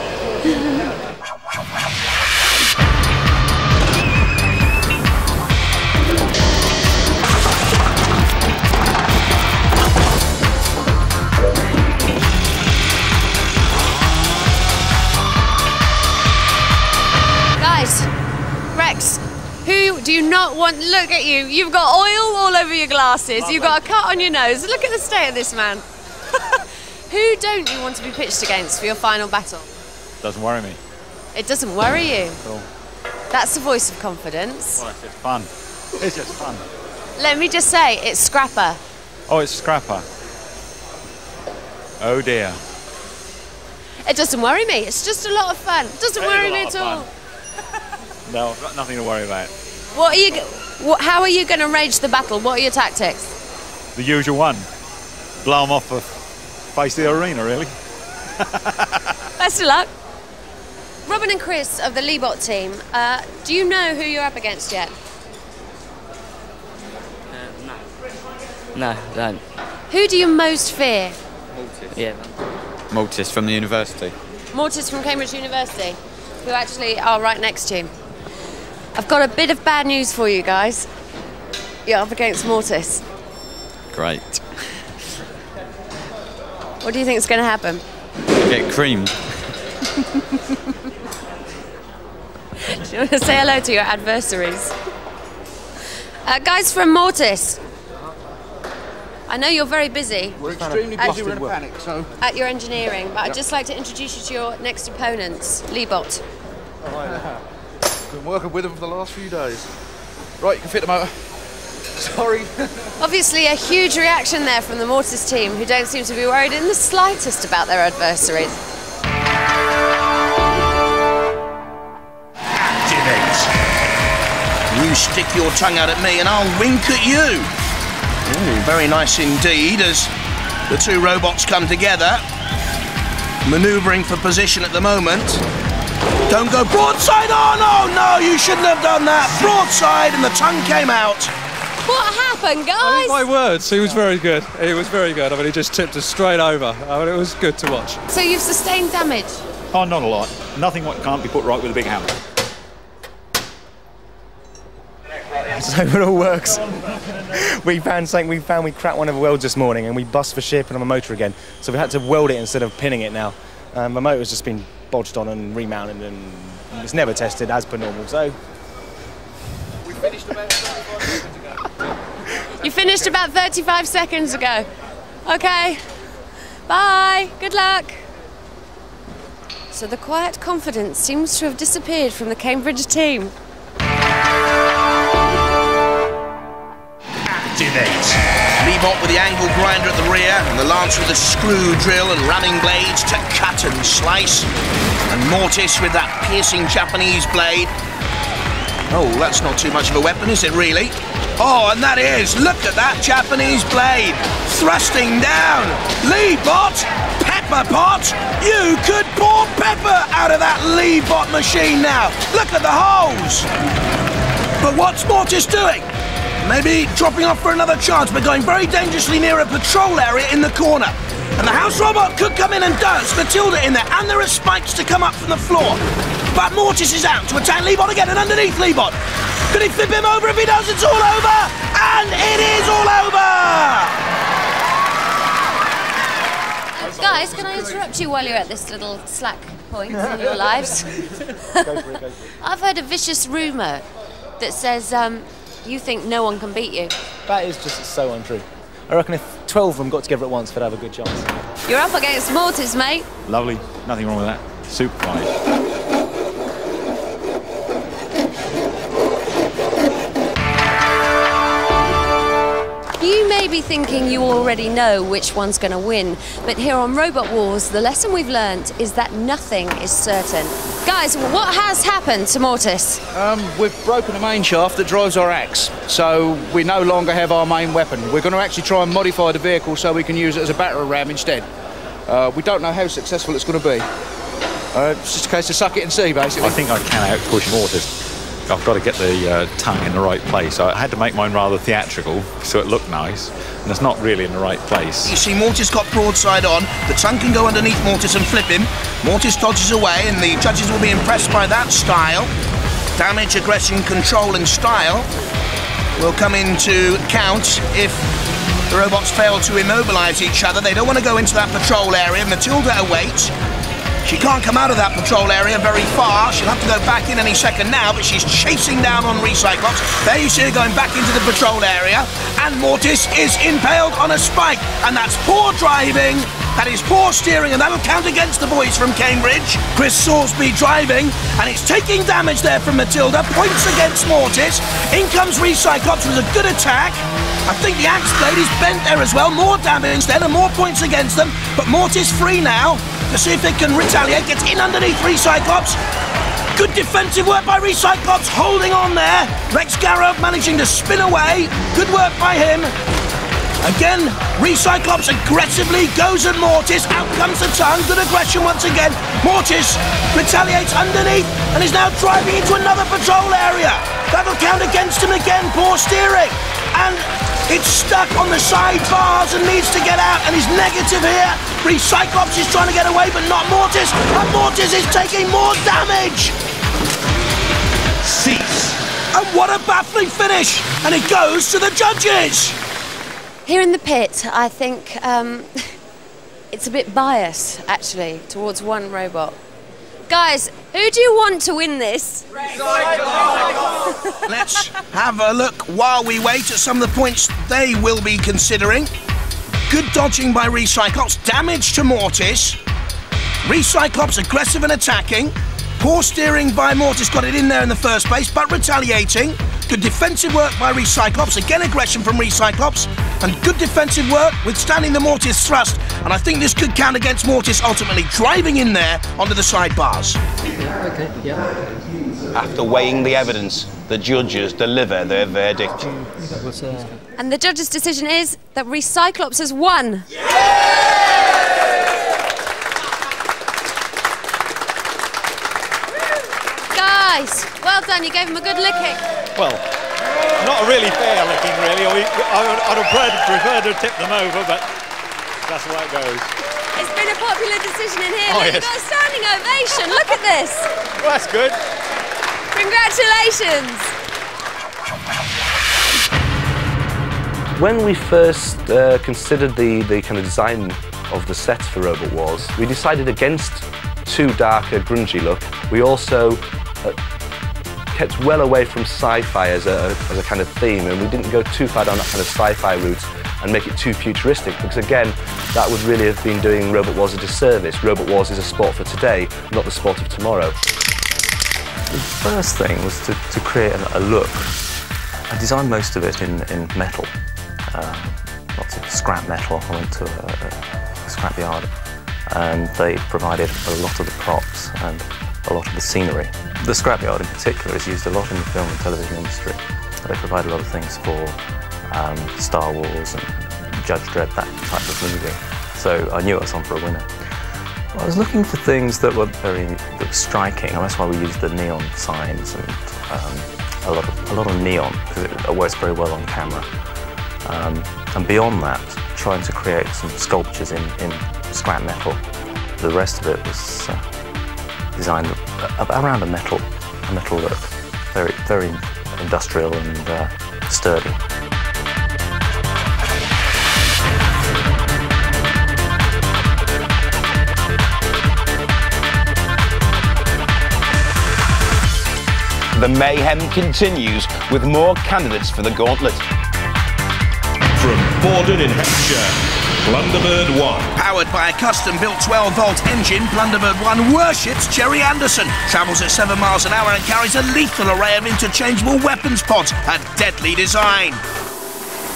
Rex, who do you not want? Look at you. You've got oil all over your glasses. You've got a cut on your nose. Look at the state of this man. Who don't you want to be pitched against for your final battle?
Doesn't worry me.
It doesn't worry you?
Cool.
That's the voice of confidence.
Well, it's just fun. It's just fun.
Let me just say, it's Scrapper.
Oh, it's Scrapper. Oh dear.
It doesn't worry me. It's just a lot of fun. It doesn't worry me at all.
No, I've got nothing to worry about.
What are you? How are you going to rage the battle? What are your tactics?
The usual one. Blow them off the face of the arena, really.
Best of luck. Robin and Chris of the Leebot team, do you know who you're up against yet?
No, I don't.
Who do you most fear?
Mortis. Yeah. Mortis from the university.
Mortis from Cambridge University, who actually are right next to you. I've got a bit of bad news for you guys. You're up against Mortis.
Great.
What do you think is going to happen?
Get creamed.
Do you want to say hello to your adversaries? Guys from Mortis, I know you're very busy.
We're extremely busy, we're in a panic, so...
At your engineering, but I'd just like to introduce you to your next opponents, Leebot.
Been working with them for the last few days. Right, you can fit the motor. Sorry.
Obviously a huge reaction there from the Mortis team, who don't seem to be worried in the slightest about their adversaries.
Activate. You stick your tongue out at me and I'll wink at you. Ooh, very nice indeed as the two robots come together. Manoeuvring for position at the moment. Don't go broadside on! Oh no, you shouldn't have done that. Broadside and the tongue came out.
What happened, guys?
My words, he was very good. He was very good. I mean, he just tipped us straight over. I mean, it was good to watch.
So you've sustained damage?
Oh, not a lot. Nothing what can't be put right with a big hammer.
So it all works. We found we cracked one of the welds this morning and we bust for shipping on the motor again. So we had to weld it instead of pinning it now. The motor's just been bodged on and remounted and it's never tested as per normal. So
We finished about 35 seconds ago.
You finished about 35 seconds ago. Okay. Bye. Good luck. So the quiet confidence seems to have disappeared from the Cambridge team.
Activate. Leebot with the angle grinder at the rear and the Lance with the screw drill and ramming blades to cut and slice. And Mortis with that piercing Japanese blade. Oh, that's not too much of a weapon, is it really? Oh, and that is, look at that Japanese blade thrusting down. Leebot, pepper pot. You could pour pepper out of that Leebot machine now. Look at the holes. But what's Mortis doing? Maybe dropping off for another chance, but going very dangerously near a patrol area in the corner. And the house robot could come in and dance Matilda in there, and there are spikes to come up from the floor. But Mortis is out to attack Leebot again, and underneath Leebot. Could he flip him over? If he does, it's all over! And it is all over!
Guys, can I interrupt you while you're at this little slack point in your lives? I've heard a vicious rumour that says you think no one can beat you.
that is just so untrue. I reckon if 12 of them got together at once, they'd have a good chance.
You're up against Mortis, mate.
Lovely. Nothing wrong with that. Super fight.
You may be thinking you already know which one's going to win, but here on Robot Wars, the lesson we've learned is that nothing is certain. Guys, what has happened to Mortis?
We've broken the main shaft that drives our axe, so we no longer have our main weapon. We're going to actually try and modify the vehicle so we can use it as a battering ram instead. We don't know how successful it's going to be. It's just a case of suck it and see, basically.
I think I can outpush Mortis. I've got to get the tongue in the right place. I had to make mine rather theatrical so it looked nice, and it's not really in the right place.
You see, Mortis got broadside on. The tongue can go underneath Mortis and flip him. Mortis dodges away, and the judges will be impressed by that style. Damage, aggression, control, and style will come into count if the robots fail to immobilize each other. They don't want to go into that patrol area. Matilda awaits. She can't come out of that patrol area very far. She'll have to go back in any second now, but she's chasing down on Recyclops. There you see her going back into the patrol area, and Mortis is impaled on a spike. And that's poor driving, that is poor steering, and that'll count against the boys from Cambridge. Chris Salisbury driving, and it's taking damage there from Matilda. Points against Mortis. In comes Recyclops with a good attack. I think the axe blade is bent there as well. More damage then, and more points against them. But Mortis free now to see if it can retaliate. Gets in underneath Recyclops. Good defensive work by Recyclops, holding on there. Rex Garrett managing to spin away. Good work by him. Again, Recyclops aggressively goes at Mortis. Out comes the tongue. Good aggression once again. Mortis retaliates underneath and is now driving into another patrol area. That'll count against him again. Poor steering. And it's stuck on the side bars and needs to get out, and he's negative here. Recyclops is trying to get away, but not Mortis. And Mortis is taking more damage.
Cease.
And what a baffling finish. And it goes to the judges.
Here in the pit, I think it's a bit biased, actually, towards one robot. Guys, who do you want to win this?
Let's have a look while we wait at some of the points they will be considering. Good dodging by Recyclops, damage to Mortis. Recyclops aggressive and attacking. Poor steering by Mortis, got it in there in the first place, but retaliating. Good defensive work by Recyclops, again aggression from Recyclops, and good defensive work withstanding the Mortis thrust, and I think this could count against Mortis ultimately driving in there onto the sidebars.
Okay, yeah.
After weighing the evidence, the judges deliver their verdict.
And the judge's decision is that Recyclops has won. Guys, well done, you gave him a good licking.
Well, not a really fair licking, really. I'd have preferred to tip them over, but that's the way it goes.
It's been a popular decision in here.
Oh,
Look,
yes.
you've got a standing ovation. Look at this.
Well, that's good.
Congratulations.
When we first considered the kind of design of the sets for Robot Wars, we decided against too dark a grungy look. We also kept well away from sci-fi as a kind of theme, and we didn't go too far down that kind of sci-fi route and make it too futuristic, because again, that would really have been doing Robot Wars a disservice. Robot Wars is a sport for today, not the sport of tomorrow.
The first thing was to create a look. I designed most of it in metal, lots of scrap metal. I went to a scrap yard, and they provided a lot of the props and a lot of the scenery. The scrapyard in particular is used a lot in the film and television industry. They provide a lot of things for Star Wars and Judge Dredd, that type of movie. So I knew I was on for a winner. I was looking for things that were striking, and that's why we used the neon signs and a lot of neon, because it works very well on camera. And beyond that, trying to create some sculptures in scrap metal. The rest of it was designed around a metal look, very industrial and sturdy.
The mayhem continues with more candidates for the gauntlet.
From Borden in Hampshire, Blunderbird 1.
Powered by a custom-built 12-volt engine, Blunderbird 1 worships Jerry Anderson, travels at 7 miles an hour and carries a lethal array of interchangeable weapons pods, a deadly design.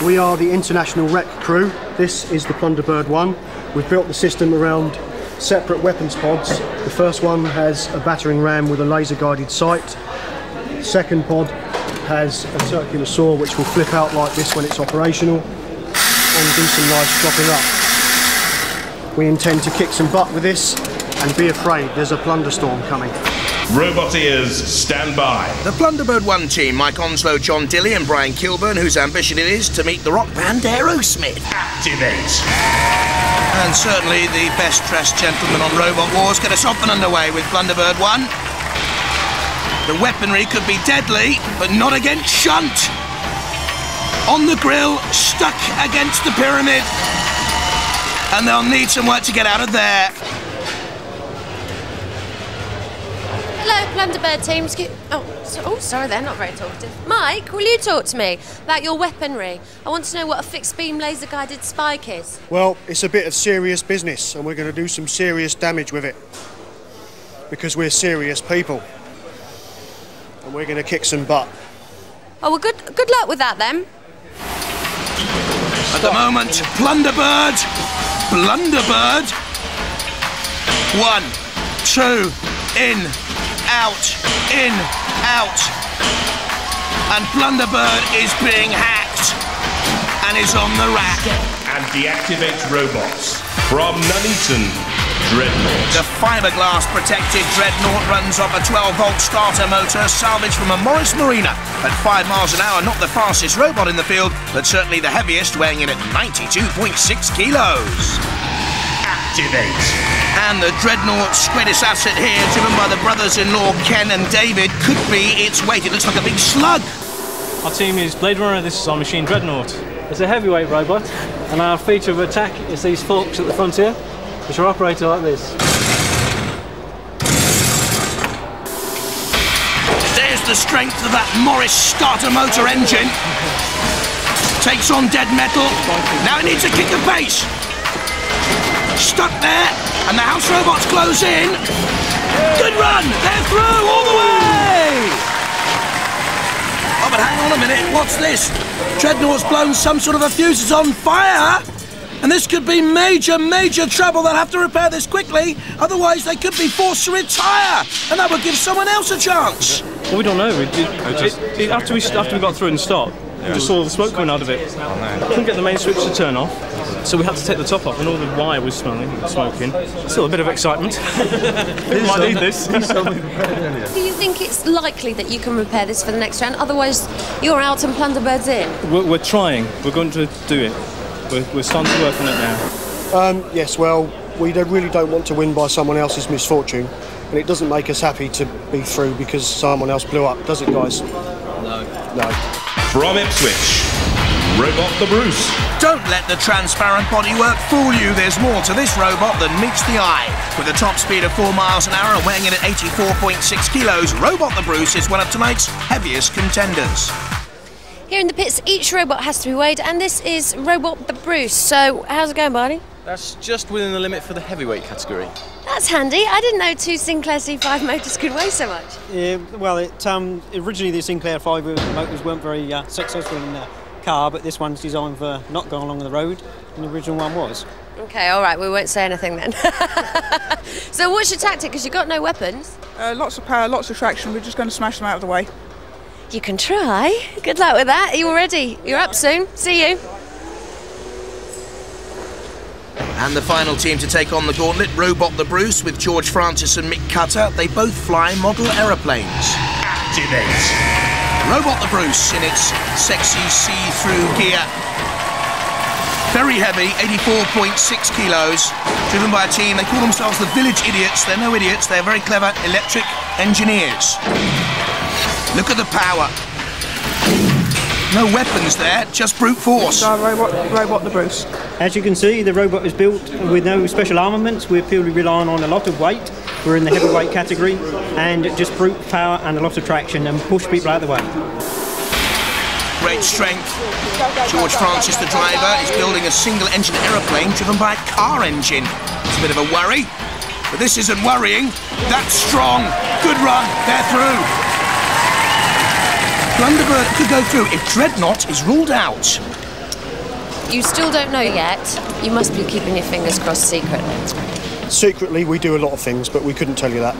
We are the International Wreck Crew. This is the Blunderbird 1. We've built the system around separate weapons pods. The first one has a battering ram with a laser-guided sight. The second pod has a circular saw which will flip out like this when it's operational and do some nice chopping up. We intend to kick some butt with this and be afraid, there's a plunderstorm coming.
Roboteers, stand by.
The Blunderbird 1 team, Mike Onslow, John Dilley and Brian Kilburn, whose ambition it is to meet the rock band Aerosmith.
Activate.
And certainly the best-dressed gentleman on Robot Wars get us off and underway with Blunderbird 1. The weaponry could be deadly, but not against Shunt. On the grill, stuck against the pyramid. And they'll need some work to get out of there.
Hello, Blunderbird team. Oh, sorry, they're not very talkative. Mike, will you talk to me about your weaponry? I want to know what a fixed-beam laser-guided spike is.
Well, it's a bit of serious business and we're going to do some serious damage with it. Because we're serious people. And we're going to kick some butt.
Oh, well, good luck with that, then.
At the moment, Blunderbird. 1, 2, in, out, in, out. And Blunderbird is being hacked and is on the rack.
And deactivate robots from Nuneaton, Dreadnought.
The fiberglass protected Dreadnought runs off a 12-volt starter motor salvaged from a Morris Marina at 5 miles an hour. Not the fastest robot in the field, but certainly the heaviest, weighing in at 92.6 kilos.
Activate.
And the Dreadnought squaddest asset here, driven by the brothers-in-law Ken and David, could be its weight. It looks like a big slug.
Our team is Blade Runner, this is our machine Dreadnought. It's a heavyweight robot, and our feature of attack is these forks at the front here, which are operated like this.
There's the strength of that Morris starter motor engine. Takes on dead metal. Now it needs a kick of pace. Stuck there, and the house robots close in. Good run! They're through all the way! Oh, but hang on a minute, what's this? Dreadnought's blown some sort of a fuse, it's on fire! And this could be major, major trouble. They'll have to repair this quickly, otherwise they could be forced to retire, and that would give someone else a chance.
Well, we don't know. After we got through and stopped, we just saw the smoke coming out of it. Couldn't get the main switch to turn off, so we had to take the top off, and all the wire was smoking. Still a bit of excitement. We might need this.
Do you think it's likely that you can repair this for the next round? Otherwise, you're out and Blunderbird's in.
We're trying. We're going to do it. We're starting to work on it now.
Yes, well, we really don't want to win by someone else's misfortune, and it doesn't make us happy to be through because someone else blew up, does it, guys? No.
From Ipswich, Robot the Bruce.
Don't let the transparent bodywork fool you. There's more to this robot than meets the eye. With a top speed of 4 miles an hour and weighing in at 84.6 kilos, Robot the Bruce is one of tonight's heaviest contenders.
Here in the pits, each robot has to be weighed, and this is Robot the Bruce. So, how's it going, Barney?
That's just within the limit for the heavyweight category.
That's handy. I didn't know 2 Sinclair C5 motors could weigh so much.
Yeah, well, originally the Sinclair 5 motors weren't very successful in the car, but this one's designed for not going along the road, and the original one was.
Okay, all right, we won't say anything then. So what's your tactic, because you've got no weapons?
Lots of power, lots of traction. We're just going to smash them out of the way.
You can try. Good luck with that. Are you all ready? You're up soon. See you.
And the final team to take on the gauntlet, Robot the Bruce, with George Francis and Mick Cutter. They both fly model aeroplanes.
Activate.
Robot the Bruce in its sexy see-through gear. Very heavy, 84.6 kilos. Driven by a team, they call themselves the Village Idiots. They're no idiots, they're very clever electric engineers. Look at the power. No weapons there, just brute force.
Robot the Bruce.
As you can see, the robot is built with no special armaments. We're purely relying on a lot of weight. We're in the heavyweight category, and just brute power and a lot of traction, and push people out of the way.
Great strength. George Francis, the driver, is building a single-engine aeroplane driven by a car engine. It's a bit of a worry, but this isn't worrying. That's strong. Good run. They're through. Blunderbird could go through if Dreadnought is ruled out.
You still don't know yet. You must be keeping your fingers crossed secretly.
Secretly, we do a lot of things, but we couldn't tell you that.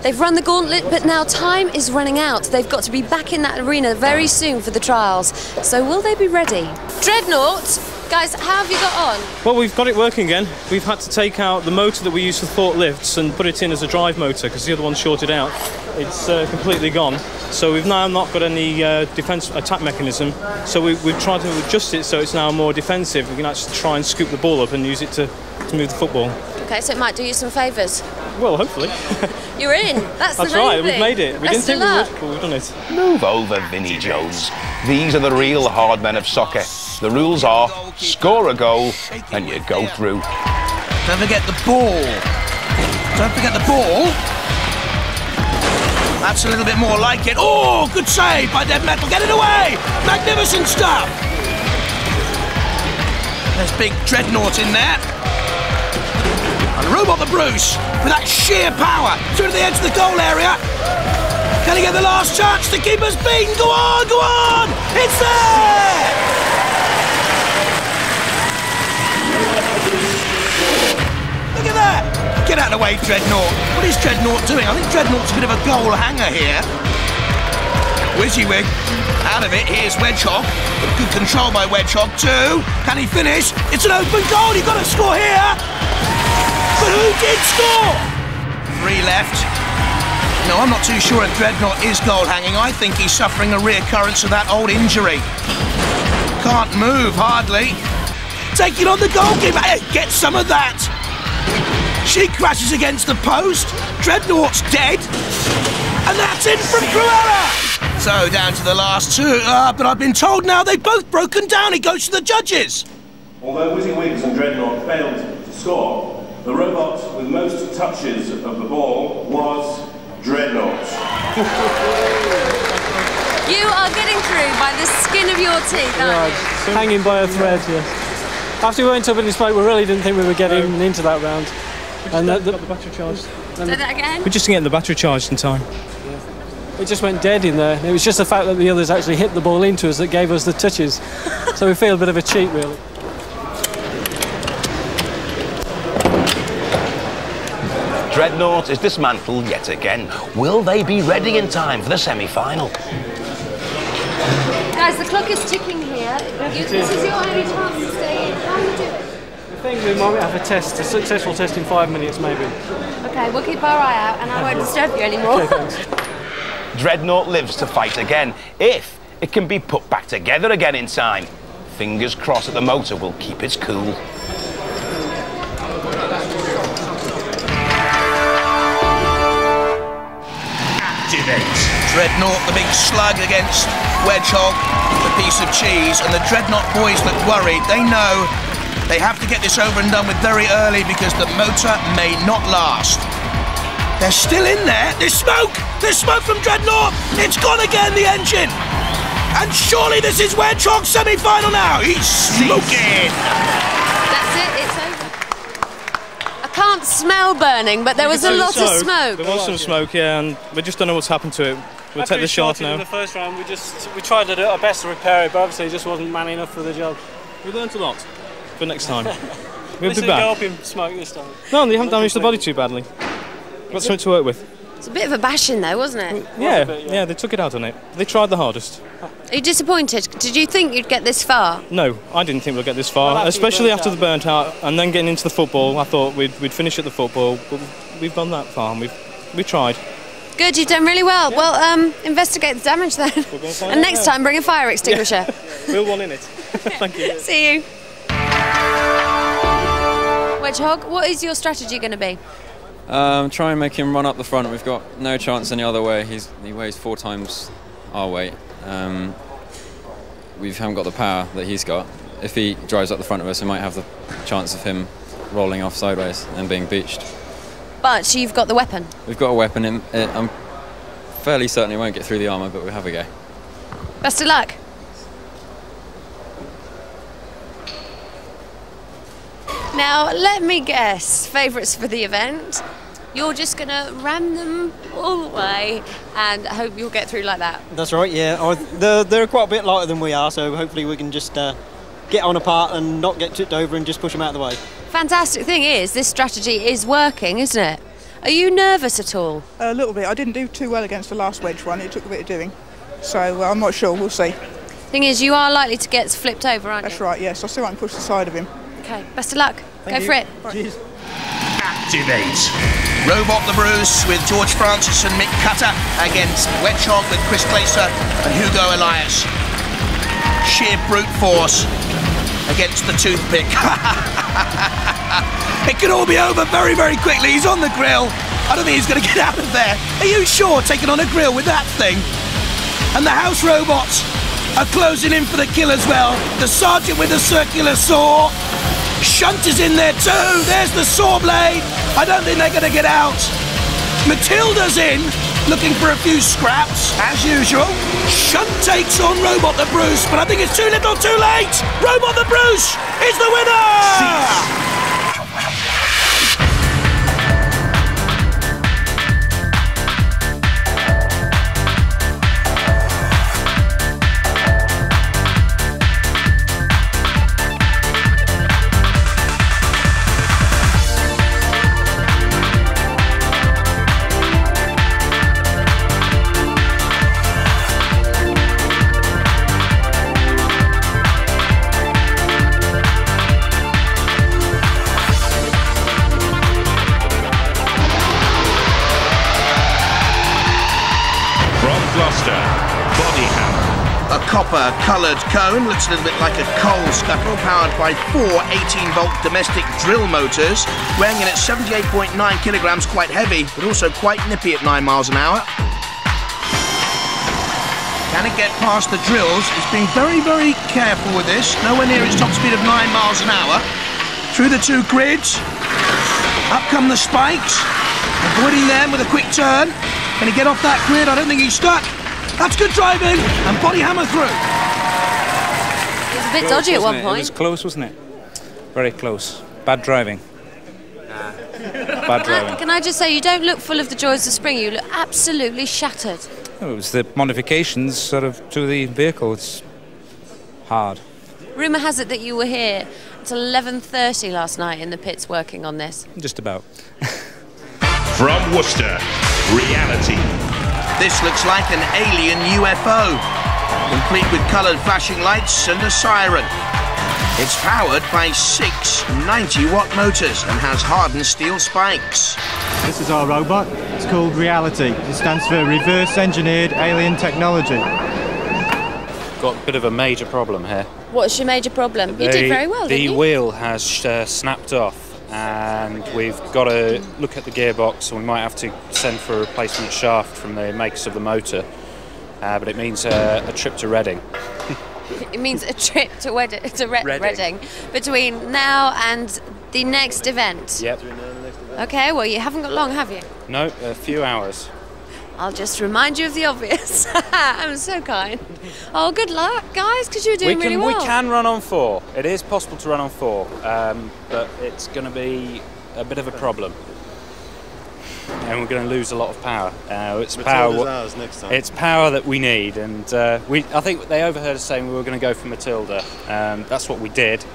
They've run the gauntlet, but now time is running out. They've got to be back in that arena very soon for the trials. So will they be ready? Dreadnought, guys, how have you got on?
Well, we've got it working again. We've had to take out the motor that we use for Thor lifts and put it in as a drive motor because the other one's shorted out. It's completely gone. So we've now not got any defence attack mechanism. So we've tried to adjust it so it's now more defensive. We can actually try and scoop the ball up and use it to move the football.
Okay, so it might do you some favours.
Well, hopefully.
You're in. That's the main
right,
thing.
we've made it. We didn't think we would, but we've done it.
Move over, Vinnie Jones. These are the real hard men of soccer. The rules are score a goal and you go through.
Don't forget the ball. Don't forget the ball. That's a little bit more like it. Oh, good save by Dead Metal. Get it away. Magnificent stuff. There's big Dreadnought in there. And Robot the Bruce, with that sheer power, through to the edge of the goal area. Can he get the last chance to keep us beaten? Go on, go on! It's there! Look at that! Get out of the way, Dreadnought. What is Dreadnought doing? I think Dreadnought's a bit of a goal hanger here. WYSIWYG out of it. Here's Wedgehog. Good control by Wedgehog too. Can he finish? It's an open goal. You've got to score here. But who did score? 3 left. No, I'm not too sure if Dreadnought is goal hanging. I think he's suffering a reoccurrence of that old injury. Can't move hardly. Taking on the goalkeeper. Hey, get some of that. She crashes against the post. Dreadnought's dead. And that's in from Cruella. So down to the last 2, but I've been told now they've both broken down. It goes to the judges.
Although WYSIWYG and Dreadnought failed to score, the robot with most touches of the ball was Dreadnought.
You are getting through by the skin of your teeth, aren't you?
Hanging by a thread, yes. After we went up in the smoke, we really didn't think we were getting into that round. And got the battery charged.
Say that again?
We're just getting the battery charged in time. It just went dead in there. It was just the fact that the others actually hit the ball into us that gave us the touches. So we feel a bit of a cheat, really.
Dreadnought is dismantled yet again. Will they be ready in time for the semi-final?
Guys, the clock is ticking here. This is your only chance to stay in. How are you doing?
I think we might have a test, a successful test in 5 minutes, maybe.
Okay, we'll keep our eye out and I won't disturb you anymore.
Okay, thanks.
Dreadnought lives to fight again, if it can be put back together again in time. Fingers crossed that the motor will keep its cool.
Activate. Dreadnought, the big slug against Wedgehog, the piece of cheese, and the Dreadnought boys look worried. They know they have to get this over and done with very early because the motor may not last. They're still in there. There's smoke! There's smoke from Dreadnought! It's gone again, the engine! And surely this is Wedgehog's semi-final now! He's smoking!
That's it, it's over. I can't smell burning, but there was a lot of smoke.
There was some smoke, yeah, and we just don't know what's happened to it. We'll take the shot now. In the first round, we tried to do our best to repair it, but obviously it just wasn't man enough for the job. We learned a lot for next time. We'll be back. Help him smoke this time. No, they haven't damaged the body too badly. Got something to work with.
It's a bit of a bashing though, wasn't it?
Yeah, they took it out on it. They tried the hardest.
Are you disappointed? Did you think you'd get this far?
No, I didn't think we'd get this far, especially after the burnt out and then getting into the football. I thought we'd finish at the football, but we've gone that far and we've tried.
Good, you've done really well. Yeah. Well, investigate the damage then. And next time, bring a fire extinguisher.
We'll one in it. Thank you.
See you. Wedgehog, what is your strategy going to be?
Try and make him run up the front. We've got no chance any other way. He weighs 4 times our weight. We haven't got the power that he's got. If he drives up the front of us, we might have the chance of him rolling off sideways and being beached.
But you've got the weapon.
We've got a weapon. I'm fairly certain it won't get through the armour, but we'll have a go.
Best of luck. Now, let me guess, favourites for the event. You're just going to ram them all the way and hope you'll get through like that.
That's right, yeah. They're quite a bit lighter than we are, so hopefully we can just get on apart and not get tipped over and just push them out of the way.
Fantastic thing is, this strategy is working, isn't it? Are you nervous at all?
A little bit. I didn't do too well against the last wedge one. It took a bit of doing. So I'm not sure. We'll see.
Thing is, you are likely to get flipped over, aren't you?
That's right, yes. I'll see if I can push the side of him.
Okay, best of luck. Go for it.
Cheers.
Activate. Robot the Bruce with George Francis and Mick Cutter against Wedgehog with Chris Glaser and Hugo Elias. Sheer brute force against the toothpick. It could all be over very, very quickly. He's on the grill. I don't think he's going to get out of there. Are you sure, taking on a grill with that thing? And the house robots are closing in for the kill as well. The sergeant with the circular saw. Shunt is in there too. There's the saw blade. I don't think they're going to get out. Matilda's in, looking for a few scraps, as usual. Shunt takes on Robot the Bruce, but I think it's too little too late. Robot the Bruce is the winner! copper-coloured cone. Looks a little bit like a coal scuttle, powered by 4 18-volt domestic drill motors, weighing in at 78.9 kilograms, quite heavy, but also quite nippy at 9 miles an hour. Can it get past the drills? It's being very, very careful with this. Nowhere near its top speed of 9 miles an hour. Through the 2 grids. Up come the spikes. Avoiding them with a quick turn. Can he get off that grid? I don't think he's stuck. That's good driving. And body hammer through.
It was a bit dodgy at one point.
It was close, wasn't it? Very close. Bad driving. Bad driving.
Can I just say, you don't look full of the joys of spring. You look absolutely shattered.
Oh, it was the modifications sort of to the vehicle. It's hard.
Rumour has it that you were here at 11:30 last night in the pits working on this.
Just about.
From Worcester, reality. This looks like an alien UFO, complete with coloured flashing lights and a siren. It's powered by 6 90-watt motors and has hardened steel spikes.
This is our robot. It's called Reality. It stands for Reverse Engineered Alien Technology.
Got a bit of a major problem here.
What's your major problem? You did very well, didn't you?
The wheel has snapped off, and we've got to look at the gearbox, and we might have to send for a replacement shaft from the makers of the motor. But it means a trip to Reading.
It means a trip to Reading between now and the next event.
Yep.
Okay, well, you haven't got long, have you?
No, a few hours.
I'll just remind you of the obvious. I'm so kind. Oh, good luck, guys, because you're doing really well.
We can run on 4. It is possible to run on 4, but it's going to be a bit of a problem. And we're going to lose a lot of power. It's
ours next time.
It's power that we need, and I think they overheard us saying we were going to go for Matilda. That's what we did,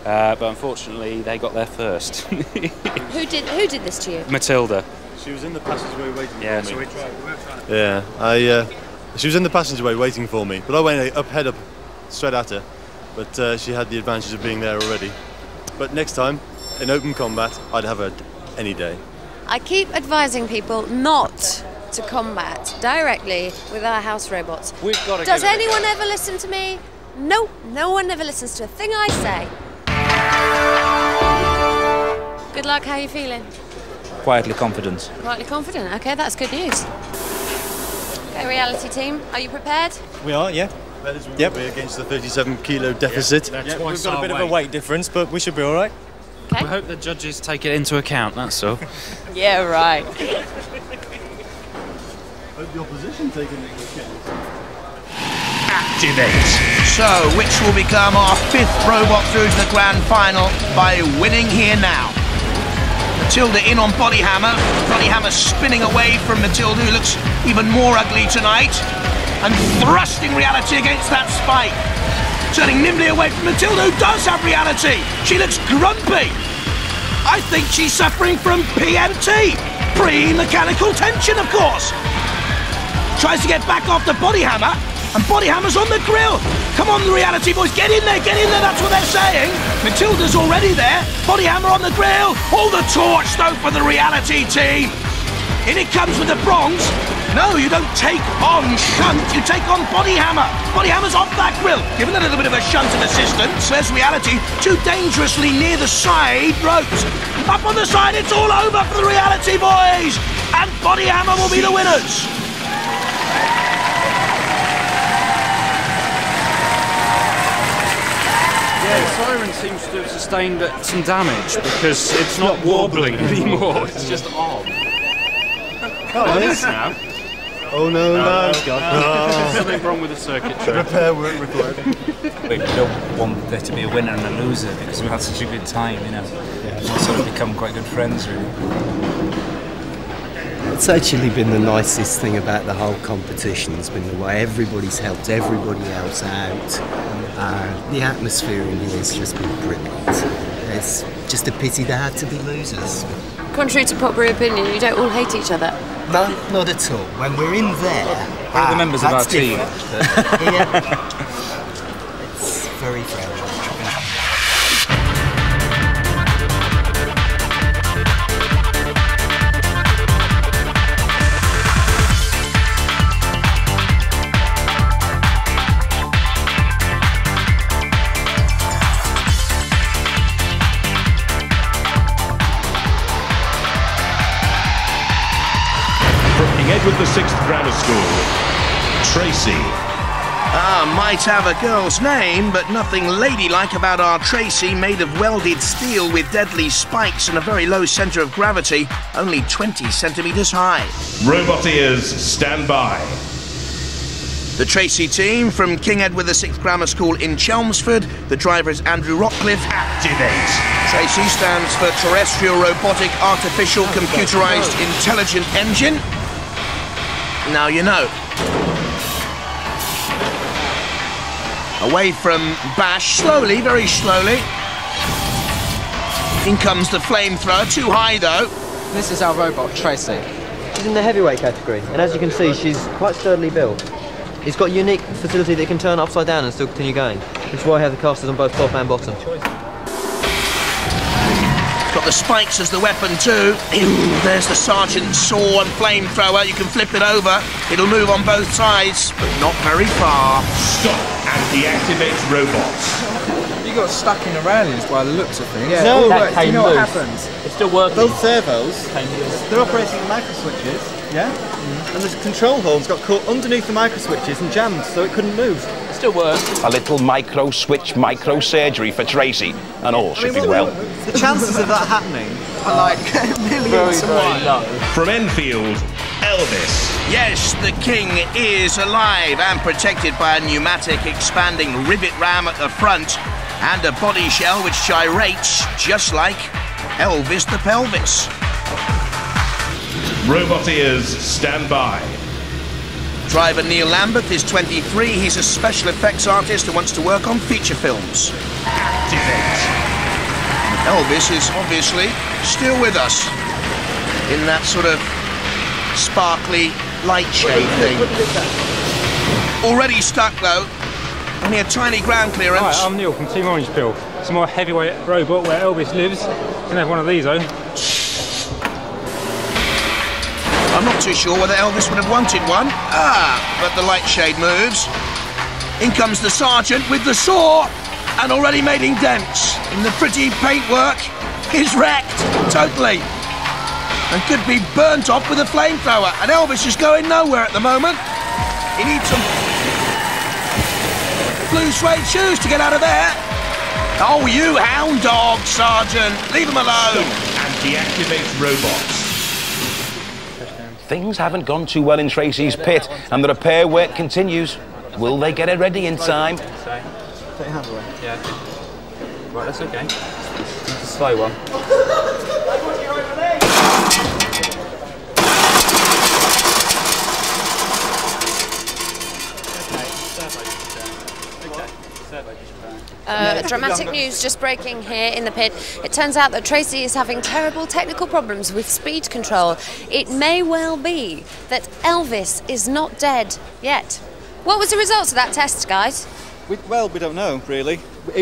but unfortunately they got there first.
Who did this to you?
Matilda.
She was in the passageway waiting for me.
Yeah, so
she was in the passageway waiting for me, but I went head up straight at her. But she had the advantage of being there already. But next time, in open combat, I'd have her any day.
I keep advising people not to combat directly with our house robots.
We've got to.
Does anyone ever listen to me? No, no one ever listens to a thing I say. Good luck. How are you feeling?
Quietly confident.
Quietly confident. Okay, that's good news. Okay, reality team, are you prepared?
We are, yeah. Yep. We're against the 37-kilo deficit.
Yeah,
we've got a bit of a weight difference, but we should be all right.
Okay.
We hope the judges take it into account, that's all.
Yeah, right.
Hope the opposition take it into account.
Activate. So, which will become our 5th robot through to the grand final by winning here now? Matilda in on Body Hammer. Body Hammer spinning away from Matilda, who looks even more ugly tonight, and thrusting Reality against that spike. Turning nimbly away from Matilda, who does have Reality. She looks grumpy. I think she's suffering from PMT, pre-mechanical tension, of course. Tries to get back off the Body Hammer, and Body Hammer's on the grill. Come on, the Reality boys, get in there, that's what they're saying. Matilda's already there, Body Hammer on the grill. All the torch, though, for the Reality team. In it comes with the bronze. No, you don't take on shunt, you take on Body Hammer. Body Hammer's off that grill, given a little bit of a shunt of assistance. There's Reality, too dangerously near the side ropes. Up on the side, it's all over for the Reality boys. And Body Hammer will be the winners.
Yeah, the siren seems to have sustained some damage because it's not wobbling anymore, it's just on.
Oh, it is
now.
Oh no, no.
There's something wrong with the circuitry.
Repair work required.
We don't want there to be a winner and a loser because we had such a good time, you know. We've sort of become quite good friends, really.
It's actually been the nicest thing about the whole competition. It's been the way everybody's helped everybody else out. The atmosphere in here has just been brilliant. It's just a pity there had to be losers.
Contrary to popular opinion, you don't all hate each other.
No, not at all. When we're in there,
we're the members of our team.
Here, it's very friendly.
King Edward VI Grammar School, Tracy.
Might have a girl's name, but nothing ladylike about our Tracy, made of welded steel with deadly spikes and a very low centre of gravity, only 20 centimetres high.
Robot ears, stand by.
The Tracy team from King Edward VI Grammar School in Chelmsford. The driver is Andrew Rockcliffe.
Activate.
Tracy stands for Terrestrial Robotic Artificial Computerized Intelligent Engine. Now you know. Away from Bash, slowly, very slowly. In comes the flamethrower, too high though.
This is our robot, Tracy.
She's in the heavyweight category, and as you can see, she's quite sturdily built. It's got a unique facility that can turn upside down and still continue going, which is why I have the casters on both top and bottom.
It's got the spikes as the weapon too. There's the sergeant's saw and flamethrower. You can flip it over. It'll move on both sides, but not very far.
Stop and deactivate robots.
You got stuck in the railings by the looks of things.
Yeah,
no,
that
do you know
loose.
what happens?
It's still working.
Both servos, they're operating the micro switches, yeah? And the control holes got caught underneath the micro switches and jammed, so it couldn't move.
It still works.
A little micro switch, micro surgery for Tracy, and all should be well.
The chances of that happening are like millions to one.
Low.
From Enfield, Elvis.
Yes, the King is alive and protected by a pneumatic expanding rivet ram at the front and a body shell which gyrates just like Elvis the Pelvis.
Robot ears, stand by.
Driver Neil Lambert is 23. He's a special effects artist who wants to work on feature films.
Activate.
Elvis is obviously still with us in that sort of sparkly light shade thing. Already stuck though. Only a tiny ground clearance.
Hi, I'm Neil from Team Orange Pill. It's a more heavyweight robot where Elvis lives. You can have one of these though.
I'm not too sure whether Elvis would have wanted one. But the light shade moves. In comes the sergeant with the saw and already making dents. And the pretty paintwork is wrecked totally. And could be burnt off with a flamethrower. And Elvis is going nowhere at the moment. He needs some blue suede shoes to get out of there. Oh, you hound dog, Sergeant. Leave him alone.
And deactivate robots.
Things haven't gone too well in Tracy's pit, and the repair work continues. Will they get it ready in time?
Take your hand away. Yeah. Right, that's okay. It's a slow one.
Dramatic news just breaking here in the pit. It turns out that Tracy is having terrible technical problems with speed control. It may well be that Elvis is not dead yet. What was the results of that test, guys?
Well, we don't know, really.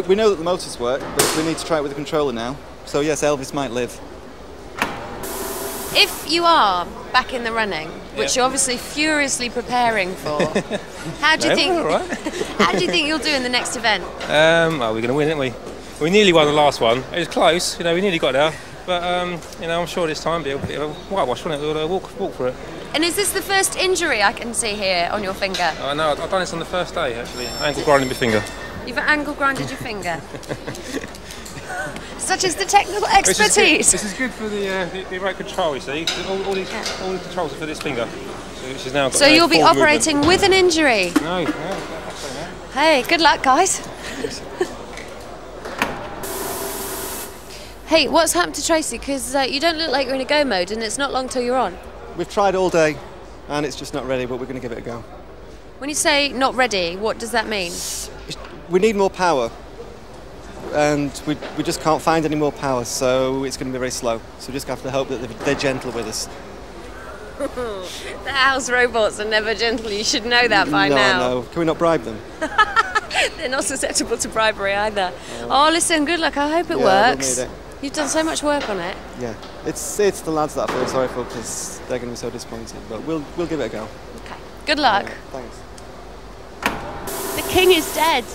We know that the motors work, but we need to try it with the controller now. So yes, Elvis might live.
If you are back in the running, which you're obviously furiously preparing for, how do you think?
Right.
How do you think you'll do in the next event?
Well, we're going to win, aren't we? We nearly won the last one. It was close, we nearly got there. But I'm sure this time it'll be a bit of a whitewash, won't it? We'll walk for it.
And is this the first injury I can see here on your finger?
Oh, no, I've done this on the first day actually. Ankle grinding my finger.
You've ankle grinded your finger. Such as the technical expertise.
This is good for the remote control, you see. All the controls are for this finger. Which is now got
so you'll be operating with an injury?
No.
Hey, good luck, guys. Hey, what's happened to Tracy? Because you don't look like you're in a go mode and it's not long till you're on.
We've tried all day and it's just not ready, but we're going to give it a go.
When you say not ready, what does that mean?
We need more power. And we just can't find any more power, so it's going to be very slow. So we just have to hope that they're gentle with us.
The house robots are never gentle. You should know that by now.
No. Can we not bribe them?
They're not susceptible to bribery either. Oh, listen, good luck. I hope it works.
We'll need it.
You've done so much work on it.
Yeah, it's the lads that I feel sorry for because they're going to be so disappointed. But we'll give it a go.
Okay. Good luck.
Thanks.
The king is dead.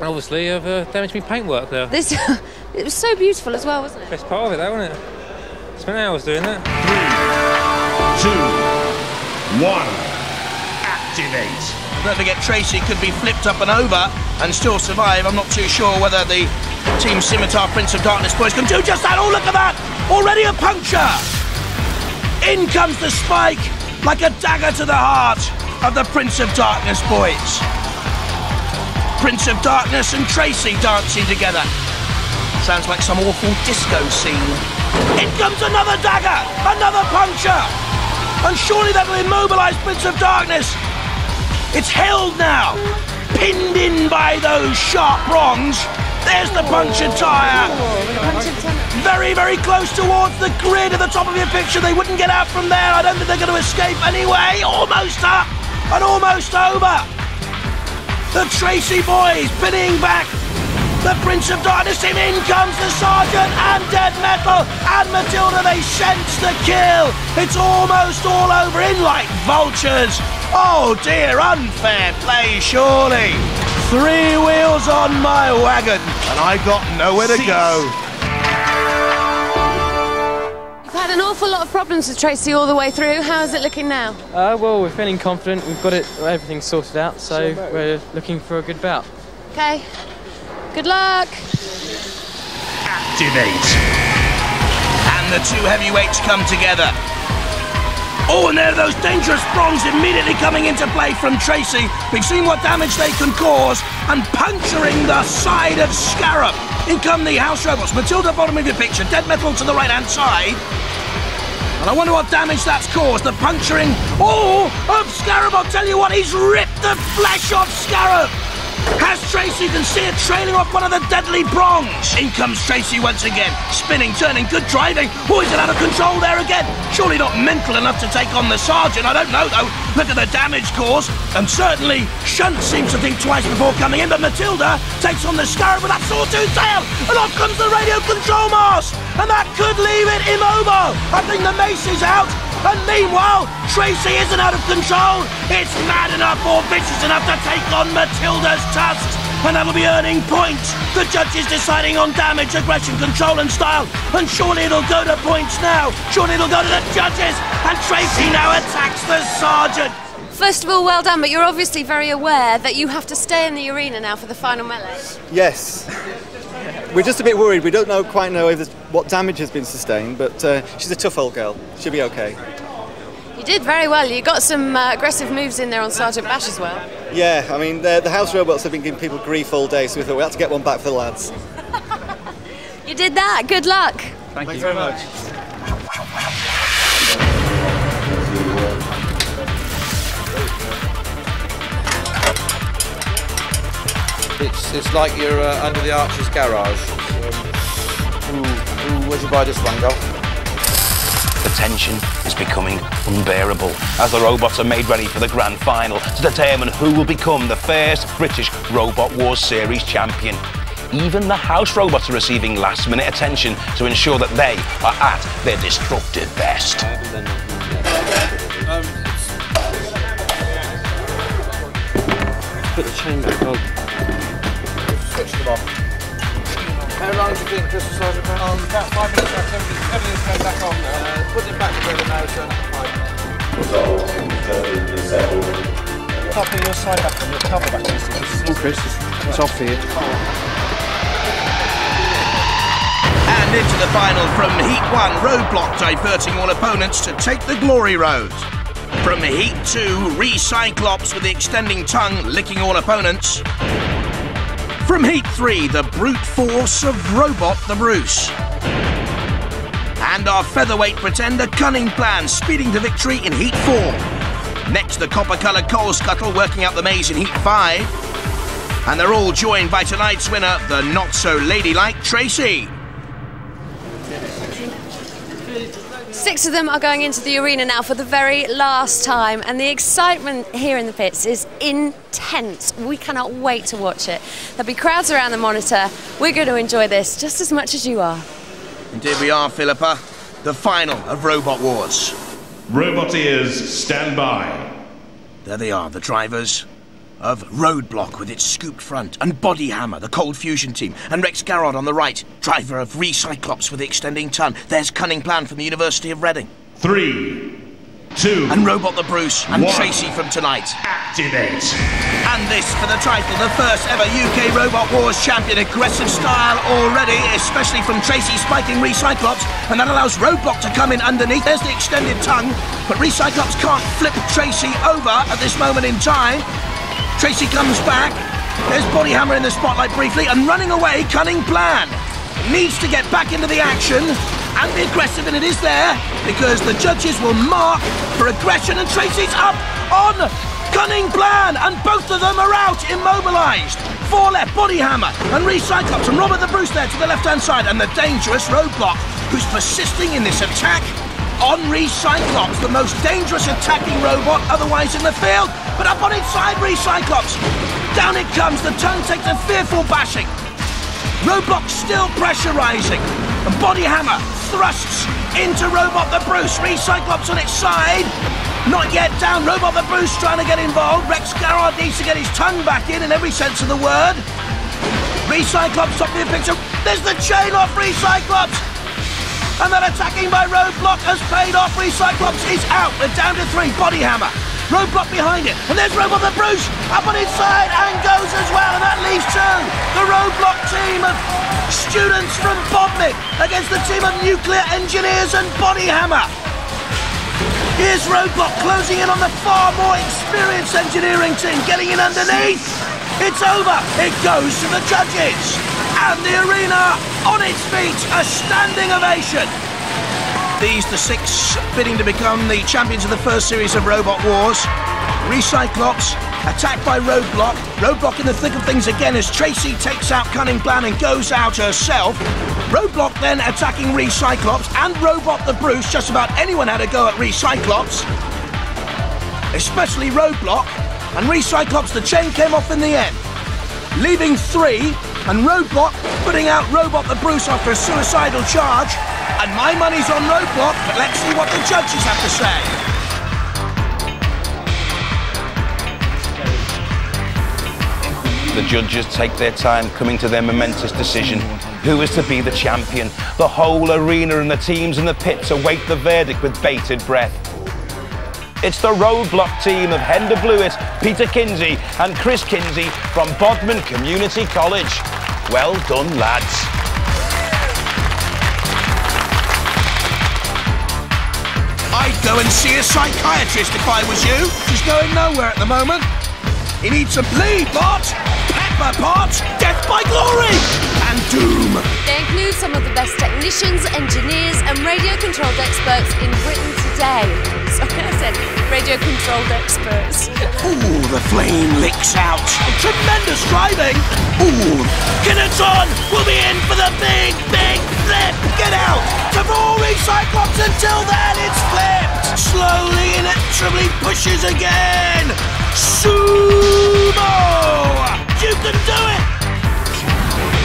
Obviously, I've damaged my paintwork there.
This, it was so beautiful as well, wasn't it?
Best part of it, though, wasn't it? Spent hours doing that.
2, 1, activate.
Don't forget, Tracy could be flipped up and over and still survive. I'm not too sure whether the Team Scimitar Prince of Darkness boys can do just that. Oh, look at that! Already a puncture! In comes the spike, like a dagger to the heart of the Prince of Darkness boys. Prince of Darkness and Tracy dancing together. Sounds like some awful disco scene. In comes another dagger, another puncture! And surely that will immobilise Prince of Darkness. It's held now, pinned in by those sharp prongs. There's the punctured tyre. Very, very close towards the grid at the top of your picture. They wouldn't get out from there. I don't think they're going to escape anyway. Almost up and almost over. The Tracy boys pinning back the Prince of Darkness team. In comes the Sergeant and Dead Metal and Matilda. They sense the kill. It's almost all over, in like vultures. Oh dear, unfair play surely. 3 wheels on my wagon and I got nowhere to go.
You've had an awful lot of problems with Tracy all the way through. How is it looking now?
Well, we're feeling confident. We've got everything sorted out, so we're looking for a good bout.
Okay. Good luck.
Activate. And the 2 heavyweights come together. Oh, and there are those dangerous prongs immediately coming into play from Tracy. We've seen what damage they can cause, and puncturing the side of Scarab. In come the house robots. Matilda, bottom of your picture. Dead Metal to the right-hand side. And I wonder what damage that's caused. The puncturing, of Scarab. I'll tell you what, he's ripped the flesh off Scarab. Has Tracy, you can see it trailing off one of the deadly prongs. In comes Tracy once again, spinning, turning, good driving. Oh, he's out of control there again. Surely not mental enough to take on the Sergeant. I don't know, though. Look at the damage caused. And certainly, Shunt seems to think twice before coming in. But Matilda takes on the Scarab with that sawtooth tail. And off comes the radio control mast. And that could leave it immobile. I think the mace is out. And meanwhile, Tracy isn't out of control. It's mad enough or vicious enough to take on Matilda's tusks. And that'll be earning points. The judges deciding on damage, aggression, control and style. And surely it'll go to points now. Surely it'll go to the judges. And Tracy now attacks the Sergeant.
First of all, well done, but you're obviously very aware that you have to stay in the arena now for the final melee.
Yes. We're just a bit worried. We don't quite know what damage has been sustained, but she's a tough old girl. She'll be okay.
You did very well. You got some aggressive moves in there on Sergeant Bash as well.
Yeah, I mean, the house robots have been giving people grief all day, so we thought we had to get one back for the lads.
You did that. Good luck.
Thank you very much.
It's like you're under the Archer's garage. Where'd you buy this one, Go?
The tension is becoming unbearable as the robots are made ready for the grand final to determine who will become the first British Robot Wars Series champion. Even the house robots are receiving last-minute attention to ensure that they are at their destructive best.
Put the chain back on. Switch them off. How long do you think this was Sergeant? About 5 minutes after everything's going back on now. Put it back together now, so
Top of your side back on your cover back. Oh, Chris, it's off here.
And into the final from Heat 1, Roadblock diverting all opponents to take the glory road. From Heat 2, Recyclops with the extending tongue licking all opponents. From Heat 3, the brute force of Robot the Bruce. And our featherweight pretender Cunning Plan speeding to victory in Heat 4. Next, the copper-coloured Coal Scuttle working out the maze in Heat 5. And they're all joined by tonight's winner, the not-so-ladylike Tracy.
6 of them are going into the arena now for the very last time, and the excitement here in the pits is intense. We cannot wait to watch it. There'll be crowds around the monitor. We're going to enjoy this just as much as you are.
Indeed we are, Philippa. The final of Robot Wars.
Roboteers, stand by.
There they are, the drivers of Roadblock with its scooped front, and Body Hammer, the Cold Fusion team, and Rex Garrod on the right, driver of Recyclops with the extending tongue. There's Cunning Plan from the University of Reading.
3,
2, and Robot the Bruce and
1.
Tracy from tonight.
Activate.
And this for the title, the first ever UK Robot Wars champion. Aggressive style already, especially from Tracy spiking Recyclops, and that allows Roadblock to come in underneath. There's the extended tongue, but Recyclops can't flip Tracy over at this moment in time. Tracy comes back. There's Body Hammer in the spotlight briefly, and running away, Cunning Plan. Needs to get back into the action and be aggressive, and it is there because the judges will mark for aggression, and Tracy's up on Cunning Plan, and both of them are out, immobilised. 4 left, Body Hammer and Recyclops, and Robert the Bruce there to the left-hand side, and the dangerous Roadblock, who's persisting in this attack on Recyclops, the most dangerous attacking robot otherwise in the field, but up on inside Recyclops. Down it comes, the tongue takes a fearful bashing. Roadblock still pressurising, and Body Hammer thrusts into Robot the Bruce. Recyclops on its side, not yet down. Robot the Bruce trying to get involved. Rex Garrard needs to get his tongue back in every sense of the word. Recyclops top of the picture. There's the chain off Recyclops, and that attacking by Roadblock has paid off. Recyclops is out. They're down to 3. Body Hammer. Roadblock behind it, and there's Robot the Bruce up on his side and goes as well, and that leaves 2. The Roadblock team of students from Bodmin against the team of nuclear engineers and Body Hammer. Here's Roadblock closing in on the far more experienced engineering team, getting in underneath. It's over. It goes to the judges, and the arena on its feet. A standing ovation. These, the 6 bidding to become the champions of the first series of Robot Wars. Recyclops, attacked by Roadblock. Roadblock in the thick of things again as Tracy takes out Cunning Plan and goes out herself. Roadblock then attacking Recyclops and Robot the Bruce. Just about anyone had a go at Recyclops, especially Roadblock. And Recyclops, the chain came off in the end, leaving 3, and Roadblock putting out Robot the Bruce after a suicidal charge. And my money's on Roadblock, but let's see what the judges have to say.
The judges take their time coming to their momentous decision. Who is to be the champion? The whole arena and the teams in the pits await the verdict with bated breath. It's the Roadblock team of Hender Blewett, Peter Kinsey and Chris Kinsey from Bodmin Community College. Well done, lads.
I'd go and see a psychiatrist if I was you. She's going nowhere at the moment. He needs some lead pot, pepper pot, death by glory, and doom.
They include some of the best technicians, engineers and radio-controlled experts in Britain today. Sorry, I said radio-controlled experts.
Ooh, the flame licks out. Tremendous driving. Ooh, Kinneton will be in for the big, big flip. Get out. To more Recyclops. Until then, it's flipped. Slowly, inexorably pushes again. Sumo! You can do it.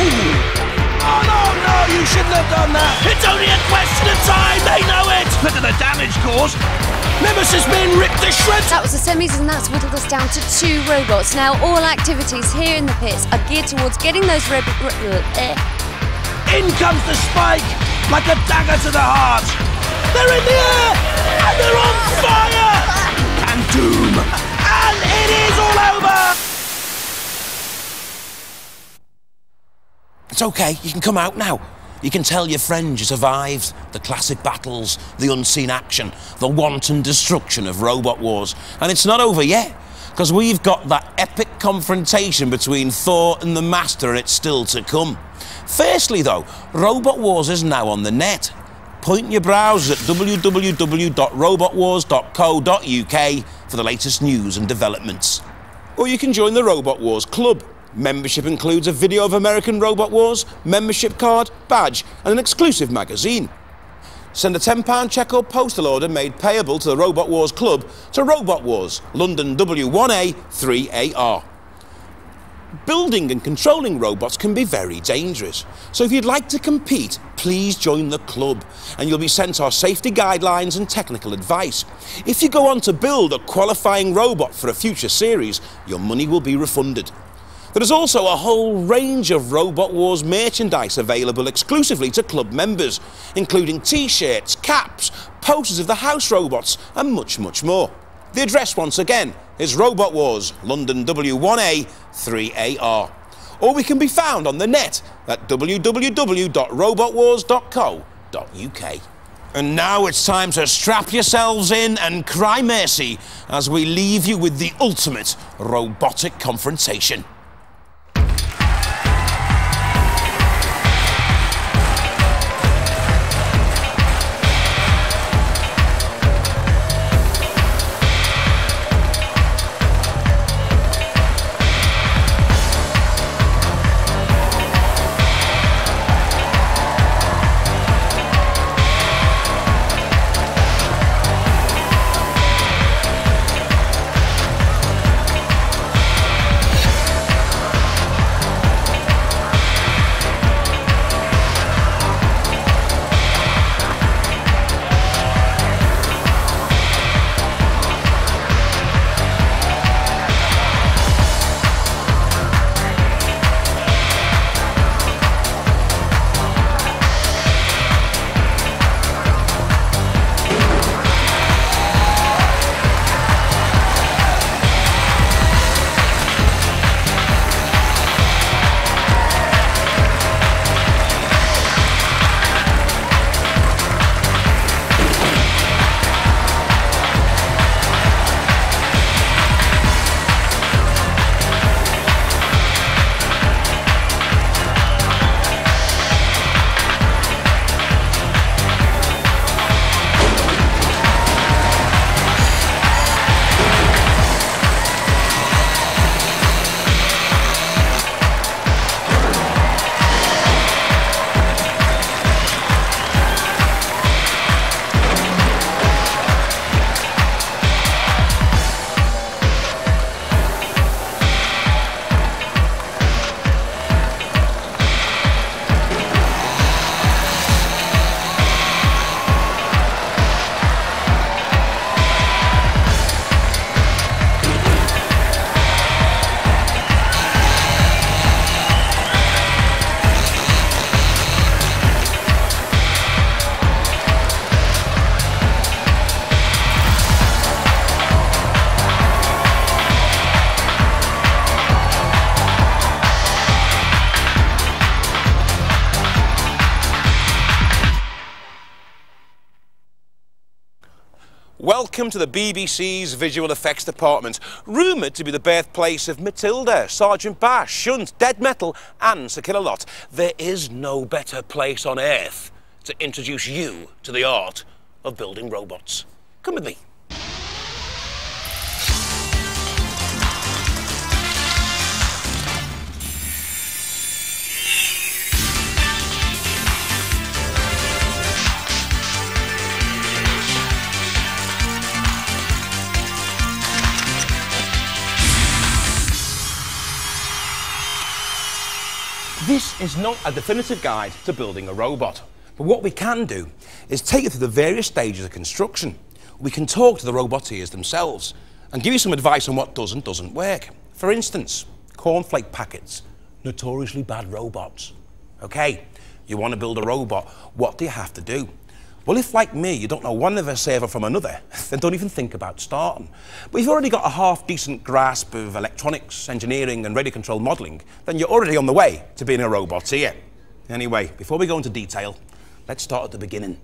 Ooh. Oh, no, you shouldn't have done that. It's only a question of time. They know it. Look at the damage caused. Nemesis being ripped to shreds.
That was the semis, and that's whittled us down to 2 robots. Now, all activities here in the pits are geared towards getting those
In comes the spike, like a dagger to the heart. They're in the air, and they're on fire. And doom, and it is all over.
It's okay, you can come out now. You can tell your friends you survived the classic battles, the unseen action, the wanton destruction of Robot Wars. And it's not over yet, because we've got that epic confrontation between Thor and the Master, and it's still to come. Firstly though, Robot Wars is now on the net. Point your browsers at www.robotwars.co.uk for the latest news and developments. Or you can join the Robot Wars Club. Membership includes a video of American Robot Wars, membership card, badge and an exclusive magazine. Send a £10 cheque or postal order made payable to the Robot Wars Club to Robot Wars, London W1A 3AR. Building and controlling robots can be very dangerous, so if you'd like to compete, please join the club and you'll be sent our safety guidelines and technical advice. If you go on to build a qualifying robot for a future series, your money will be refunded. There is also a whole range of Robot Wars merchandise available exclusively to club members, including t-shirts, caps, posters of the house robots, and much, much more. The address once again is Robot Wars, London W1A 3AR. Or we can be found on the net at www.robotwars.co.uk. And now it's time to strap yourselves in and cry mercy as we leave you with the ultimate robotic confrontation. Welcome to the BBC's visual effects department, rumoured to be the birthplace of Matilda, Sergeant Bash, Shunt, Dead Metal and Sir Kill-A-Lot. There is no better place on earth to introduce you to the art of building robots. Come with me. This is not a definitive guide to building a robot, but what we can do is take you through the various stages of construction. We can talk to the roboteers themselves and give you some advice on what does and doesn't work. For instance, cornflake packets, notoriously bad robots. Okay, you want to build a robot, what do you have to do? Well, if, like me, you don't know one of a server from another, then don't even think about starting. But if you've already got a half-decent grasp of electronics, engineering and radio control modelling, then you're already on the way to being a roboteer. Anyway, before we go into detail, let's start at the beginning.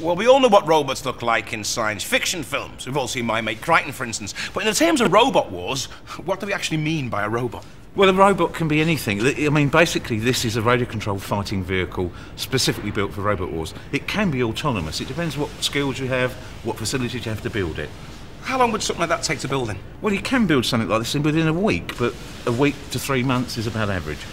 Well, we all know what robots look like in science fiction films. We've all seen My Mate Crichton, for instance. But in the terms of Robot Wars, what do we actually mean by a robot?
Well, a robot can be anything. I mean, basically, this is a radio-controlled fighting vehicle specifically built for Robot Wars. It can be autonomous. It depends what skills you have, what facilities you have to build it.
How long would something like that take to build in?
Well, you can build something like this within a week, but a week to 3 months is about average.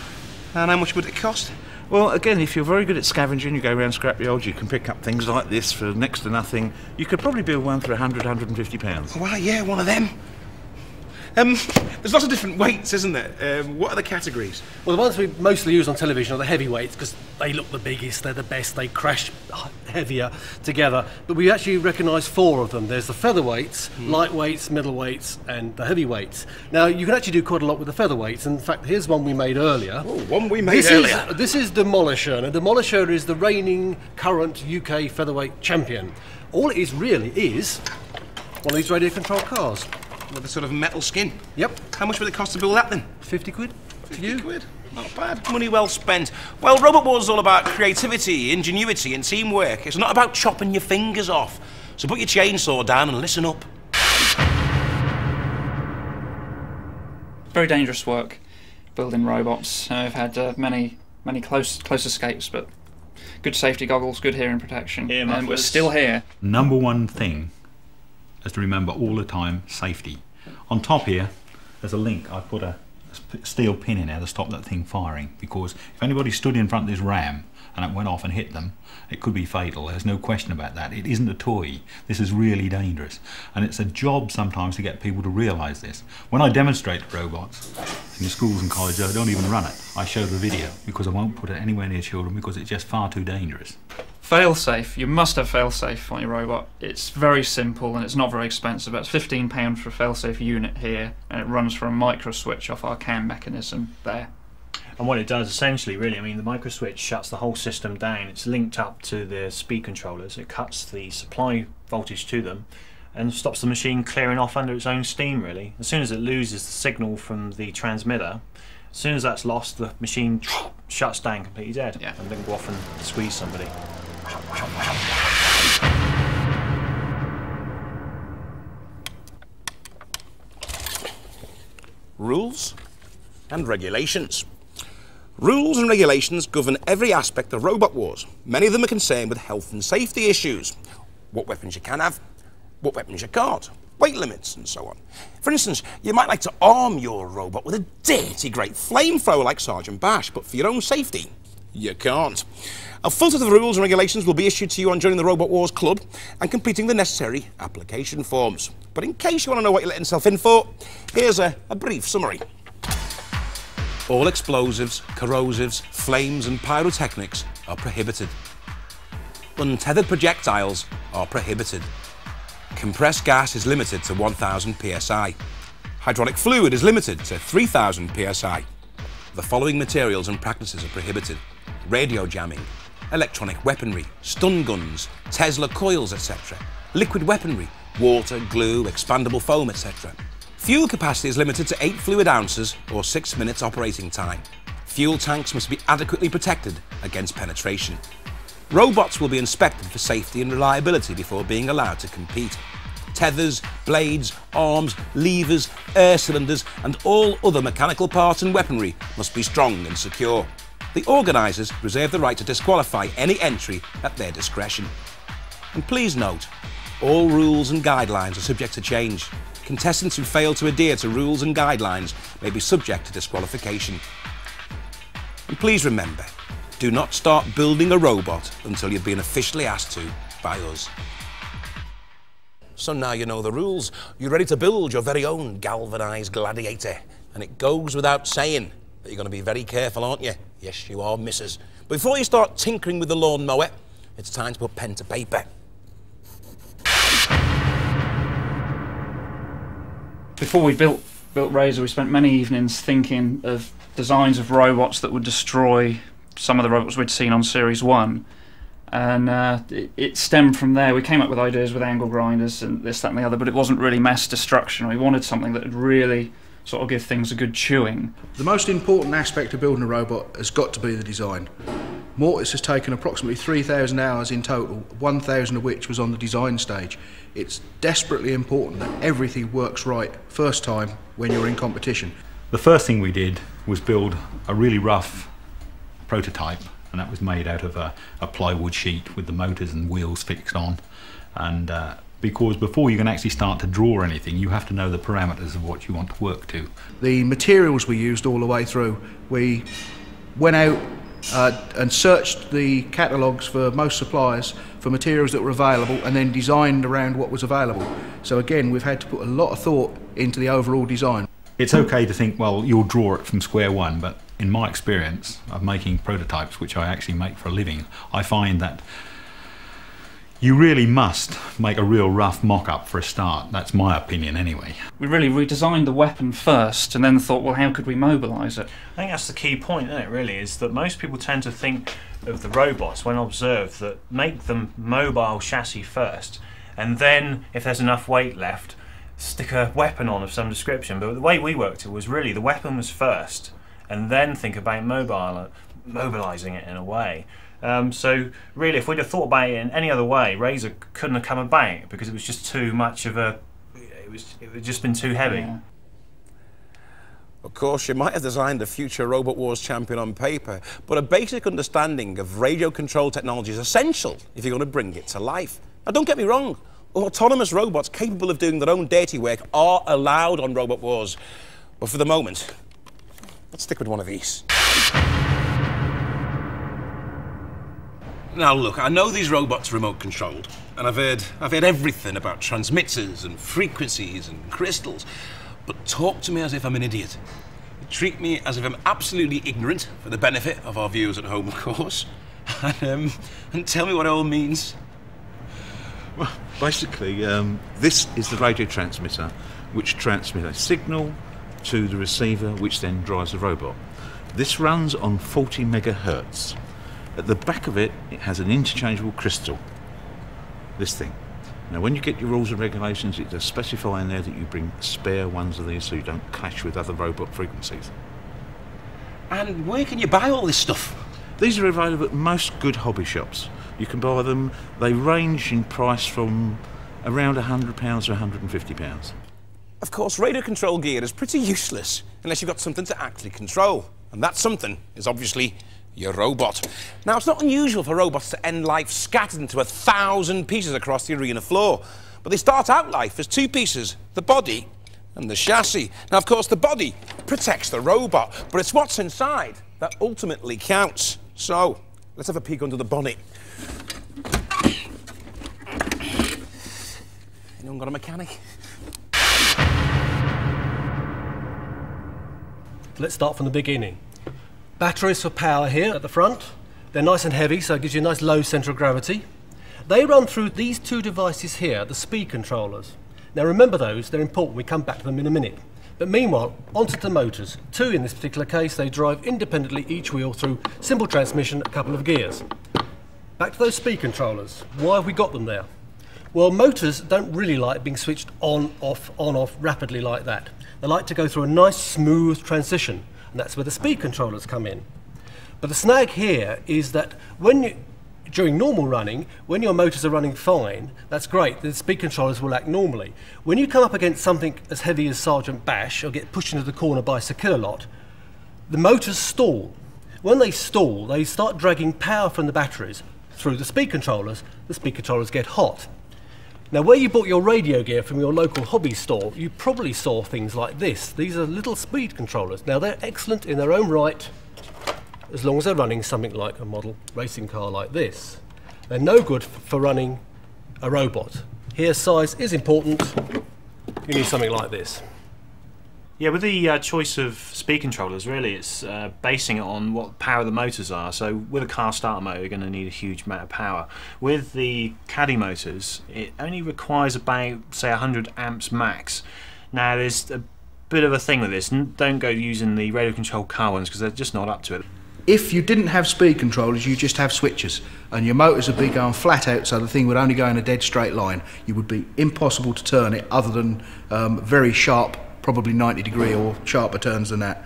And how much would it cost?
Well, again, if you're very good at scavenging, you go around scrapyards, you can pick up things like this for next to nothing. You could probably build one for £100, £150.
Well, yeah, one of them.
There's lots of different weights, isn't there? What are the categories?
Well, the ones we mostly use on television are the heavyweights because they look the biggest, they're the best, they crash heavier together. But we actually recognise 4 of them. There's the featherweights, lightweights, middleweights, and the heavyweights. Now, you can actually do quite a lot with the featherweights. In fact, here's one we made earlier.
Oh, one we made earlier.
This is Demolisher. Now, Demolisher is the reigning current UK featherweight champion. All it is really is one of these radio-controlled cars.
With a sort of metal skin?
Yep.
How much would it cost to build that then?
50 quid.
50 quid? Not bad. Money well spent. Well, Robot Wars is all about creativity, ingenuity and teamwork. It's not about chopping your fingers off. So put your chainsaw down and listen up.
Very dangerous work, building robots. I've had many close escapes, but good safety goggles, good hearing protection, and we're still here.
Number one thing is to remember all the time safety. On top here, there's a link. I put a steel pin in there to stop that thing firing, because if anybody stood in front of this ram and it went off and hit them, it could be fatal. There's no question about that. It isn't a toy. This is really dangerous, and it's a job sometimes to get people to realise this. When I demonstrate robots in the schools and colleges, I don't even run it. I show the video because I won't put it anywhere near children because it's just far too dangerous.
Failsafe. You must have failsafe on your robot. It's very simple and it's not very expensive. It's £15 for a failsafe unit here, and it runs from a micro switch off our CAN mechanism there.
And what it does essentially, really, I mean, the micro switch shuts the whole system down. It's linked up to the speed controllers. It cuts the supply voltage to them and stops the machine clearing off under its own steam, really. As soon as it loses the signal from the transmitter, as soon as that's lost, the machine shuts down completely dead, and then go off and squeeze somebody.
Rules and regulations. Rules and regulations govern every aspect of Robot Wars. Many of them are concerned with health and safety issues. What weapons you can have, what weapons you can't, weight limits and so on. For instance, you might like to arm your robot with a dirty great flamethrower like Sergeant Bash, but for your own safety, you can't. A full set of rules and regulations will be issued to you on joining the Robot Wars Club and completing the necessary application forms. But in case you want to know what you're letting yourself in for, here's a brief summary. All explosives, corrosives, flames and pyrotechnics are prohibited. Untethered projectiles are prohibited. Compressed gas is limited to 1000 psi. Hydraulic fluid is limited to 3000 psi. The following materials and practices are prohibited: radio jamming, electronic weaponry, stun guns, Tesla coils, etc., liquid weaponry, water, glue, expandable foam, etc. Fuel capacity is limited to 8 fluid ounces or 6 minutes operating time. Fuel tanks must be adequately protected against penetration. Robots will be inspected for safety and reliability before being allowed to compete. Tethers, blades, arms, levers, air cylinders and all other mechanical parts and weaponry must be strong and secure. The organisers reserve the right to disqualify any entry at their discretion. And please note, all rules and guidelines are subject to change. Contestants who fail to adhere to rules and guidelines may be subject to disqualification. And please remember, do not start building a robot until you've been officially asked to by us. So now you know the rules. You're ready to build your very own galvanised gladiator. And it goes without saying that you're going to be very careful, aren't you? Yes, you are, missus. But before you start tinkering with the lawnmower, it's time to put pen to paper.
Before we built Razor, we spent many evenings thinking of designs of robots that would destroy some of the robots we'd seen on Series 1. And it stemmed from there. We came up with ideas with angle grinders and this, that and the other, but it wasn't really mass destruction. We wanted something that would really sort of give things a good chewing.
The most important aspect of building a robot has got to be the design. Mortis has taken approximately 3,000 hours in total, 1,000 of which was on the design stage. It's desperately important that everything works right first time when you're in competition.
The first thing we did was build a really rough prototype, and that was made out of a plywood sheet with the motors and wheels fixed on. And because before you can actually start to draw anything, you have to know the parameters of what you want to work to.
The materials we used all the way through, we went out and searched the catalogues for most suppliers for materials that were available and then designed around what was available. So again, we've had to put a lot of thought into the overall design.
It's okay to think, well, you'll draw it from square one, but in my experience of making prototypes, which I actually make for a living, I find that you really must make a real rough mock-up for a start. That's my opinion anyway.
We really redesigned the weapon first and then thought, well, how could we mobilise it?
I think that's the key point, isn't it, really, is that most people tend to think of the robots, when observed, that make them mobile chassis first, and then, if there's enough weight left, stick a weapon on of some description. But the way we worked it was really the weapon was first, and then think about mobilising it in a way. So really, if we'd have thought about it in any other way, Razor couldn't have come about, because it was just too much of a... It had just been too heavy.
Yeah.
Of course, you might have designed a future Robot Wars champion on paper, but a basic understanding of radio control technology is essential if you're going to bring it to life. Now, don't get me wrong, autonomous robots capable of doing their own dirty work are allowed on Robot Wars, but for the moment, let's stick with one of these. Now look, I know these robots are remote controlled, and I've heard everything about transmitters and frequencies and crystals, but talk to me as if I'm an idiot. Treat me as if I'm absolutely ignorant, for the benefit of our viewers at home, of course, and tell me what it all means.
Well, basically, this is the radio transmitter, which transmits a signal to the receiver, which then drives the robot. This runs on 40 megahertz. At the back of it, it has an interchangeable crystal, this thing. Now, when you get your rules and regulations, it does specify in there that you bring spare ones of these so you don't clash with other robot frequencies.
And where can you buy all this stuff?
These are available at most good hobby shops. You can buy them, they range in price from around £100 to £150.
Of course, radio control gear is pretty useless unless you've got something to actually control. And that something is obviously your robot. Now, it's not unusual for robots to end life scattered into 1,000 pieces across the arena floor. But they start out life as two pieces, the body and the chassis. Now, of course, the body protects the robot, but it's what's inside that ultimately counts. So, let's have a peek under the bonnet. Anyone got a mechanic?
Let's start from the beginning. Batteries for power here at the front. They're nice and heavy, so it gives you a nice low centre of gravity. They run through these two devices here, the speed controllers. Now remember those, they're important, we come back to them in a minute. But meanwhile, onto the motors. Two in this particular case, they drive independently each wheel through simple transmission, a couple of gears. Back to those speed controllers. Why have we got them there? Well, motors don't really like being switched on, off rapidly like that. They like to go through a nice smooth transition. And that's where the speed controllers come in. But the snag here is that during normal running, when your motors are running fine, that's great, the speed controllers will act normally. When you come up against something as heavy as Sergeant Bash, or get pushed into the corner by Sir Killalot, the motors stall. When they stall, they start dragging power from the batteries through the speed controllers get hot. Now, where you bought your radio gear from your local hobby store, you probably saw things like this. These are little speed controllers. Now, they're excellent in their own right, as long as they're running something like a model racing car like this. They're no good for running a robot. Here, size is important. You need something like this.
Yeah, with the choice of speed controllers, really, it's basing it on what power the motors are. So with a car starter motor, you're going to need a huge amount of power. With the Caddy motors, it only requires about, say, 100 amps max. Now, there's a bit of a thing with this. Don't go using the radio controlled car ones because they're just not up to it.
If you didn't have speed controllers, you just have switches, and your motors would be going flat out, so the thing would only go in a dead straight line. You would be impossible to turn it other than very sharp, probably 90-degree or sharper turns than that.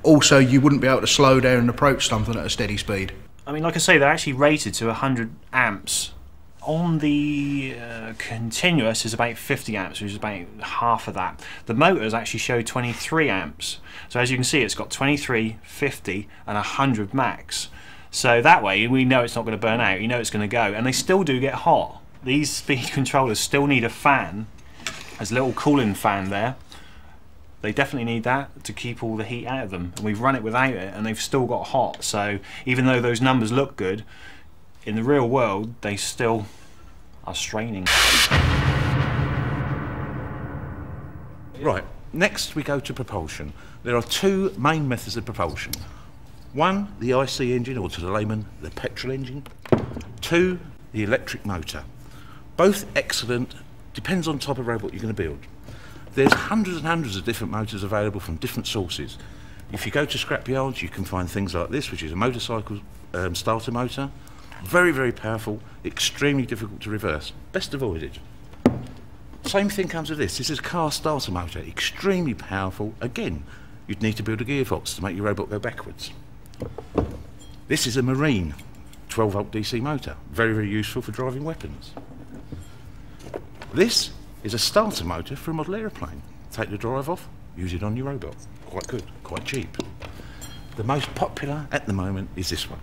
Also, you wouldn't be able to slow down and approach something at a steady speed.
I mean, like I say, they're actually rated to 100 amps. On the continuous is about 50 amps, which is about half of that. The motors actually show 23 amps. So as you can see, it's got 23, 50 and 100 max. So that way we know it's not going to burn out, you know it's going to go. And they still do get hot. These speed controllers still need a fan. There's a little cooling fan there.
They definitely need that to keep all the heat out of them, and we've run it without it and they've still got hot. So even though those numbers look good, in the real world they still are straining.
Right, next we go to propulsion. There are two main methods of propulsion. One, the IC engine, or to the layman, the petrol engine. Two, the electric motor. Both excellent, depends on the type of robot you're going to build. There's hundreds and hundreds of different motors available from different sources. If you go to scrapyards, you can find things like this, which is a motorcycle starter motor. Very, very powerful, extremely difficult to reverse. Best avoided. Same thing comes with this. This is a car starter motor, extremely powerful. Again, you'd need to build a gearbox to make your robot go backwards. This is a marine 12-volt DC motor, very, very useful for driving weapons. This is a starter motor for a model aeroplane. Take the drive off, use it on your robot. Quite good, quite cheap. The most popular at the moment is this one,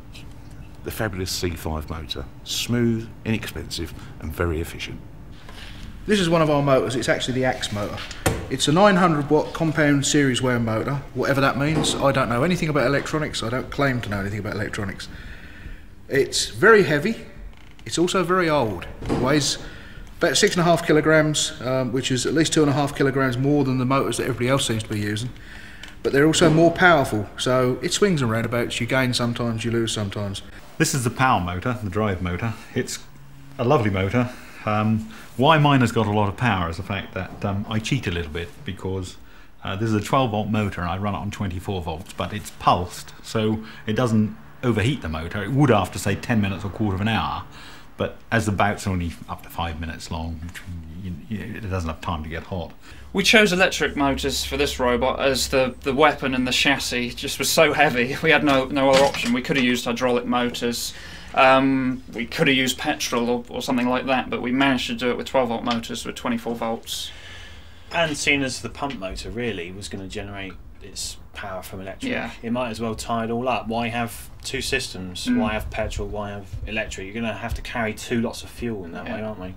the fabulous C5 motor. Smooth, inexpensive and very efficient.
This is one of our motors. It's actually the Axe motor. It's a 900 watt compound series wound motor, whatever that means. I don't know anything about electronics. I don't claim to know anything about electronics. It's very heavy. It's also very old. It weighs about 6.5 kilograms, which is at least 2.5 kilograms more than the motors that everybody else seems to be using. But they're also more powerful, so it swings and roundabouts. You gain sometimes, you lose sometimes.
This is the power motor, the drive motor. It's a lovely motor. Why mine has got a lot of power is the fact that I cheat a little bit, because this is a 12-volt motor and I run it on 24 volts, but it's pulsed, so it doesn't overheat the motor. It would after, say, 10 minutes or a quarter of an hour, but as the bout's only up to 5 minutes long, it doesn't have time to get hot.
We chose electric motors for this robot as the weapon and the chassis just was so heavy. We had no other option. We could have used hydraulic motors. We could have used petrol or something like that, but we managed to do it with 12-volt motors with 24 volts.
And seeing as the pump motor really was going to generate its power from electric, it might as well tie it all up. Why have two systems? Why have petrol? Why have electric? You're going to have to carry two lots of fuel in that way, aren't we?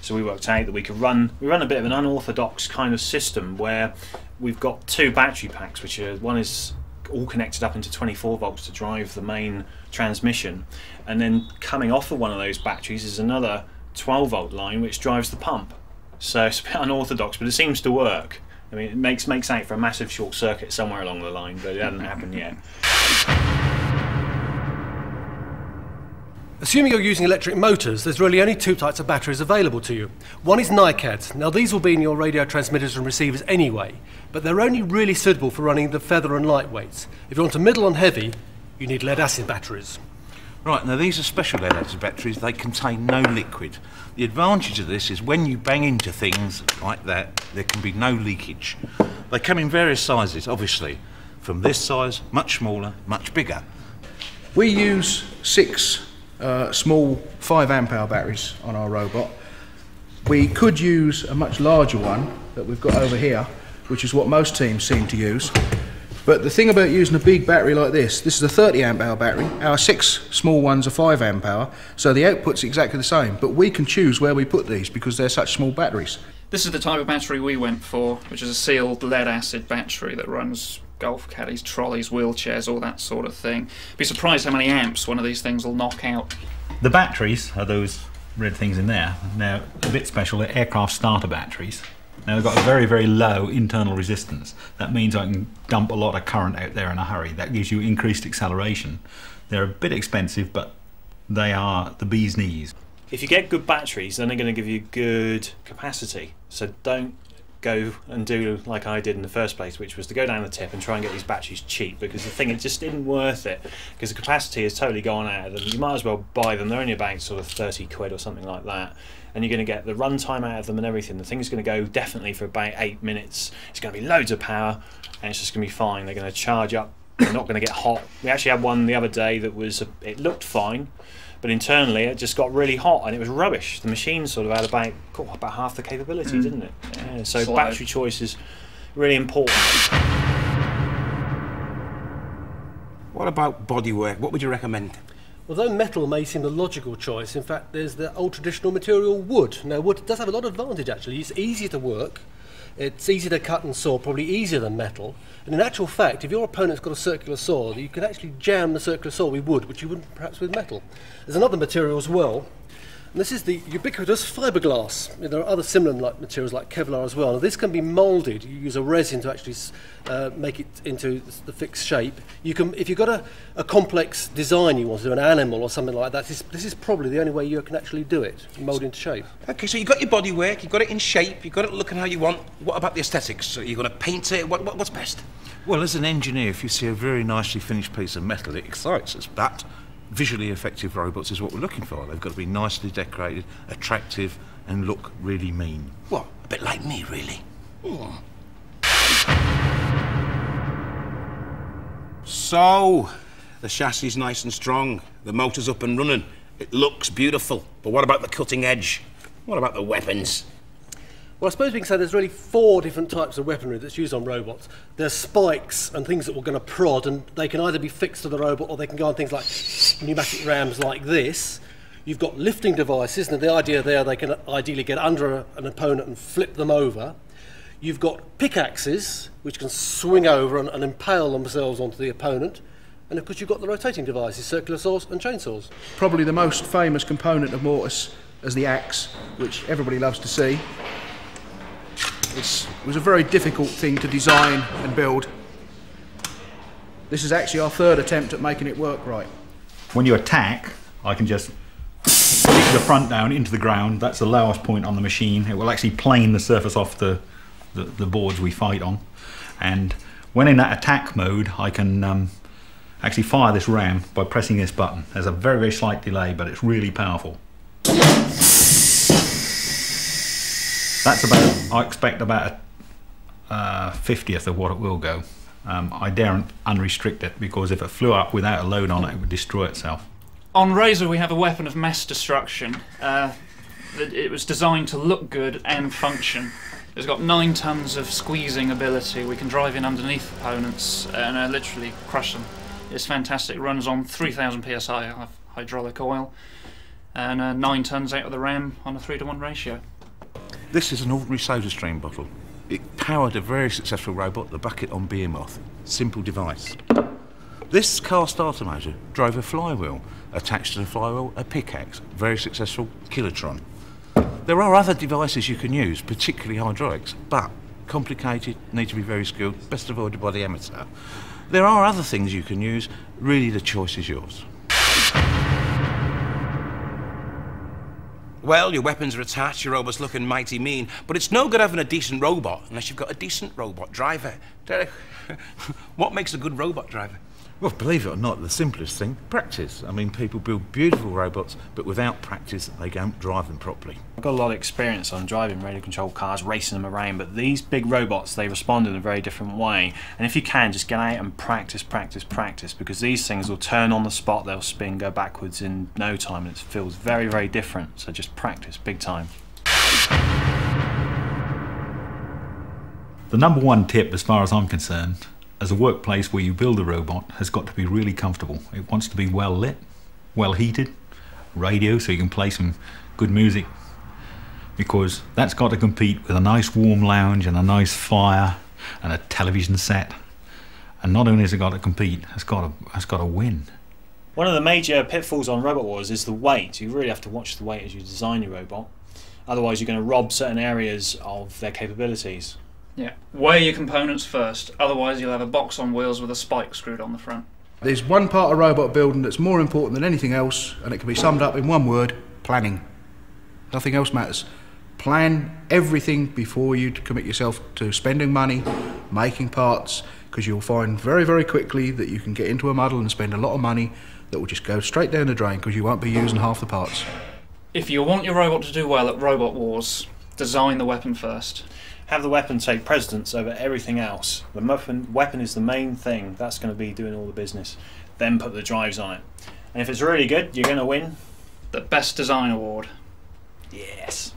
So we worked out that we run a bit of an unorthodox kind of system where we've got two battery packs, which are, one is all connected up into 24 volts to drive the main transmission, and then coming off of one of those batteries is another 12-volt line which drives the pump. So it's a bit unorthodox, but it seems to work. I mean, it makes out for a massive short circuit somewhere along the line, but it hasn't happened yet.
Assuming you're using electric motors, there's really only two types of batteries available to you. One is NiCads. Now these will be in your radio transmitters and receivers anyway, but they're only really suitable for running the feather and lightweights. If you want to middle and heavy, you need lead-acid batteries.
Right, now these are special lead-acid batteries. They contain no liquid. The advantage of this is when you bang into things like that, there can be no leakage. They come in various sizes, obviously. From this size, much smaller, much bigger.
We use 6 small 5 amp hour batteries on our robot. We could use a much larger one that we've got over here, which is what most teams seem to use. But the thing about using a big battery like this is a 30 amp hour battery. Our 6 small ones are 5 amp hour, so the output's exactly the same. But we can choose where we put these because they're such small batteries.
This is the type of battery we went for, which is a sealed lead-acid battery that runs golf caddies, trolleys, wheelchairs, all that sort of thing. Be surprised how many amps one of these things will knock out.
The batteries are those red things in there. Now, a bit special, they're aircraft starter batteries. Now they've got a very, very low internal resistance. That means I can dump a lot of current out there in a hurry. That gives you increased acceleration. They're a bit expensive, but they are the bee's knees.
If you get good batteries, then they're going to give you good capacity. So don't go and do like I did in the first place, which was to go down the tip and try and get these batteries cheap, because the thing, it just isn't worth it, because the capacity has totally gone out of them. You might as well buy them. They're only about sort of 30 quid or something like that, and you're going to get the run time out of them and everything. The thing's going to go definitely for about 8 minutes. It's going to be loads of power and it's just going to be fine. They're going to charge up. They're not going to get hot. We actually had one the other day that was, it looked fine, but internally it just got really hot and it was rubbish. The machine sort of had about half the capability, didn't it? Yeah, so
Slow.
Battery choice is really important.
What about bodywork? What would you recommend?
Although metal may seem the logical choice, in fact there's the old traditional material wood. Now wood does have a lot of advantage actually. It's easier to work, It's easy to cut and saw, probably easier than metal. And in actual fact, if your opponent's got a circular saw, you can actually jam the circular saw with wood, which you wouldn't perhaps with metal. There's another material as well. And this is the ubiquitous fiberglass. There are other similar materials like Kevlar as well. Now, this can be moulded. You use a resin to actually make it into the fixed shape. You can, if you've got a complex design you want to do, an animal or something like that, this is probably the only way you can actually do it, mould into shape.
Okay, so you've got your bodywork, you've got it in shape, you've got it looking how you want. What about the aesthetics? So you're going to paint it? What's best?
Well, as an engineer, if you see a very nicely finished piece of metal, it excites us, but visually effective robots is what we're looking for. They've got to be nicely decorated, attractive, and look really mean.
What? A bit like me, really? So, the chassis is nice and strong, the motor's up and running, it looks beautiful, but what about the cutting edge? What about the weapons?
Well, I suppose we can say there's really 4 different types of weaponry that's used on robots. There's spikes and things that we're going to prod, and they can either be fixed to the robot or they can go on things like pneumatic rams like this. You've got lifting devices, and the idea there, they can ideally get under an opponent and flip them over. You've got pickaxes, which can swing over and impale themselves onto the opponent. And of course you've got the rotating devices, circular saws and chainsaws.
Probably the most famous component of Mortis is the axe, which everybody loves to see. It was a very difficult thing to design and build. This is actually our 3rd attempt at making it work right.
When you attack, I can just stick the front down into the ground. That's the lowest point on the machine. It will actually plane the surface off the boards we fight on. And when in that attack mode, I can actually fire this ram by pressing this button. There's a very, very slight delay, but it's really powerful. That's about, I expect about a 50th of what it will go. I daren't unrestrict it, because if it flew up without a load on it, it would destroy itself.
On Razor we have a weapon of mass destruction. It was designed to look good and function. It's got 9 tons of squeezing ability. We can drive in underneath opponents and literally crush them. It's fantastic. It runs on 3000 psi of hydraulic oil and 9 tons out of the ram on a 3-to-1 ratio.
This is an ordinary SodaStream bottle. It powered a very successful robot, the Bucket on Behemoth. Simple device. This cast starter motor drove a flywheel. Attached to the flywheel, a pickaxe. Very successful kilotron. There are other devices you can use, particularly hydraulics, but complicated, need to be very skilled, best avoided by the amateur. There are other things you can use, really the choice is yours.
Well, your weapons are attached, your robot's looking mighty mean, but it's no good having a decent robot unless you've got a decent robot driver. Derek, what makes a good robot driver?
Well, believe it or not, the simplest thing, practice. I mean, people build beautiful robots, but without practice, they don't drive them properly.
I've got a lot of experience on driving radio-controlled cars, racing them around, but these big robots, they respond in a very different way. And if you can, just get out and practice, practice, practice, because these things will turn on the spot, they'll spin, go backwards in no time, and it feels very, very different. So just practice, big time.
The number 1 tip, as far as I'm concerned, as a workplace where you build a robot, has got to be really comfortable. It wants to be well lit, well heated, radio so you can play some good music, because that's got to compete with a nice warm lounge and a nice fire and a television set. And not only has it got to compete, it's got to win.
One of the major pitfalls on Robot Wars is the weight. You really have to watch the weight as you design your robot. Otherwise you're going to rob certain areas of their capabilities.
Yeah, weigh your components first, otherwise you'll have a box on wheels with a spike screwed on the front.
There's one part of robot building that's more important than anything else, and it can be summed up in one word: planning. Nothing else matters. Plan everything before you commit yourself to spending money, making parts, because you'll find very, very quickly that you can get into a muddle and spend a lot of money that will just go straight down the drain because you won't be using half the parts.
If you want your robot to do well at Robot Wars, design the weapon first.
Have the weapon take precedence over everything else. The weapon is the main thing. That's going to be doing all the business. Then put the drives on it. And if it's really good, you're going to win
the Best Design Award.
Yes.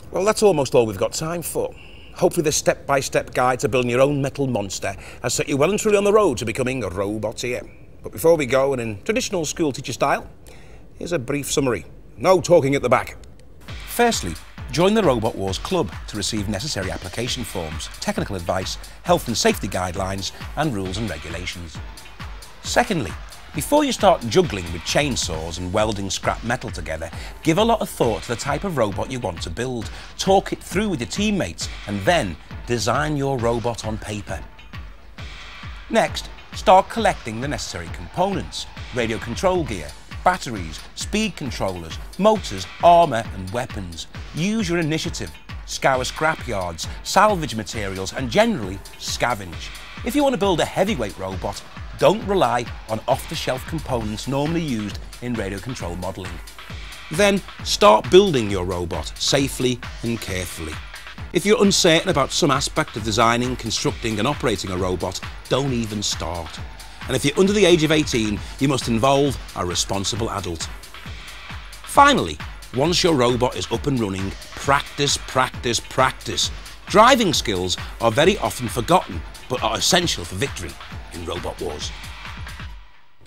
Well, that's almost all we've got time for. Hopefully this step-by-step guide to building your own metal monster has set you well and truly on the road to becoming a roboteer. But before we go, and in traditional school teacher style, here's a brief summary. No talking at the back.
Firstly, join the Robot Wars Club to receive necessary application forms, technical advice, health and safety guidelines, and rules and regulations. Secondly, before you start juggling with chainsaws and welding scrap metal together, give a lot of thought to the type of robot you want to build, talk it through with your teammates, and then design your robot on paper. Next, start collecting the necessary components: radio control gear, batteries, speed controllers, motors, armour and weapons. Use your initiative, scour scrapyards, salvage materials and generally scavenge. If you want to build a heavyweight robot, don't rely on off-the-shelf components normally used in radio control modelling. Then start building your robot safely and carefully. If you're uncertain about some aspect of designing, constructing and operating a robot, don't even start. And if you're under the age of 18, you must involve a responsible adult. Finally, once your robot is up and running, practice, practice, practice. Driving skills are very often forgotten, but are essential for victory in Robot Wars.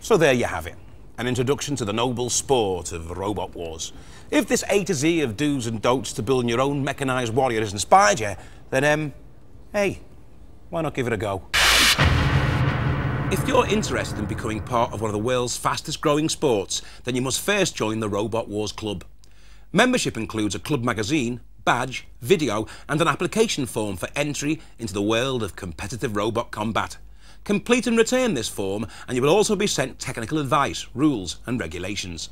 So there you have it, an introduction to the noble sport of Robot Wars. If this A to Z of do's and don'ts to building your own mechanised warrior has inspired you, then hey, why not give it a go? If you're interested in becoming part of one of the world's fastest growing sports, then you must first join the Robot Wars Club. Membership includes a club magazine, badge, video and an application form for entry into the world of competitive robot combat. Complete and return this form and you will also be sent technical advice, rules and regulations.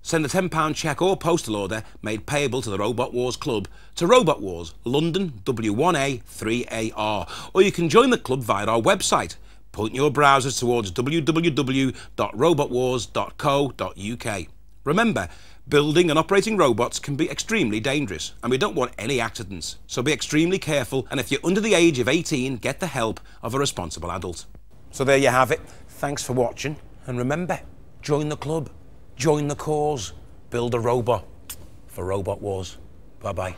Send a £10 cheque or postal order made payable to the Robot Wars Club to Robot Wars, London W1A 3AR, or you can join the club via our website. Point your browsers towards www.robotwars.co.uk. Remember, building and operating robots can be extremely dangerous and we don't want any accidents, so be extremely careful, and if you're under the age of 18, get the help of a responsible adult. So there you have it. Thanks for watching, and remember, join the club, join the cause, build a robot for Robot Wars. Bye-bye.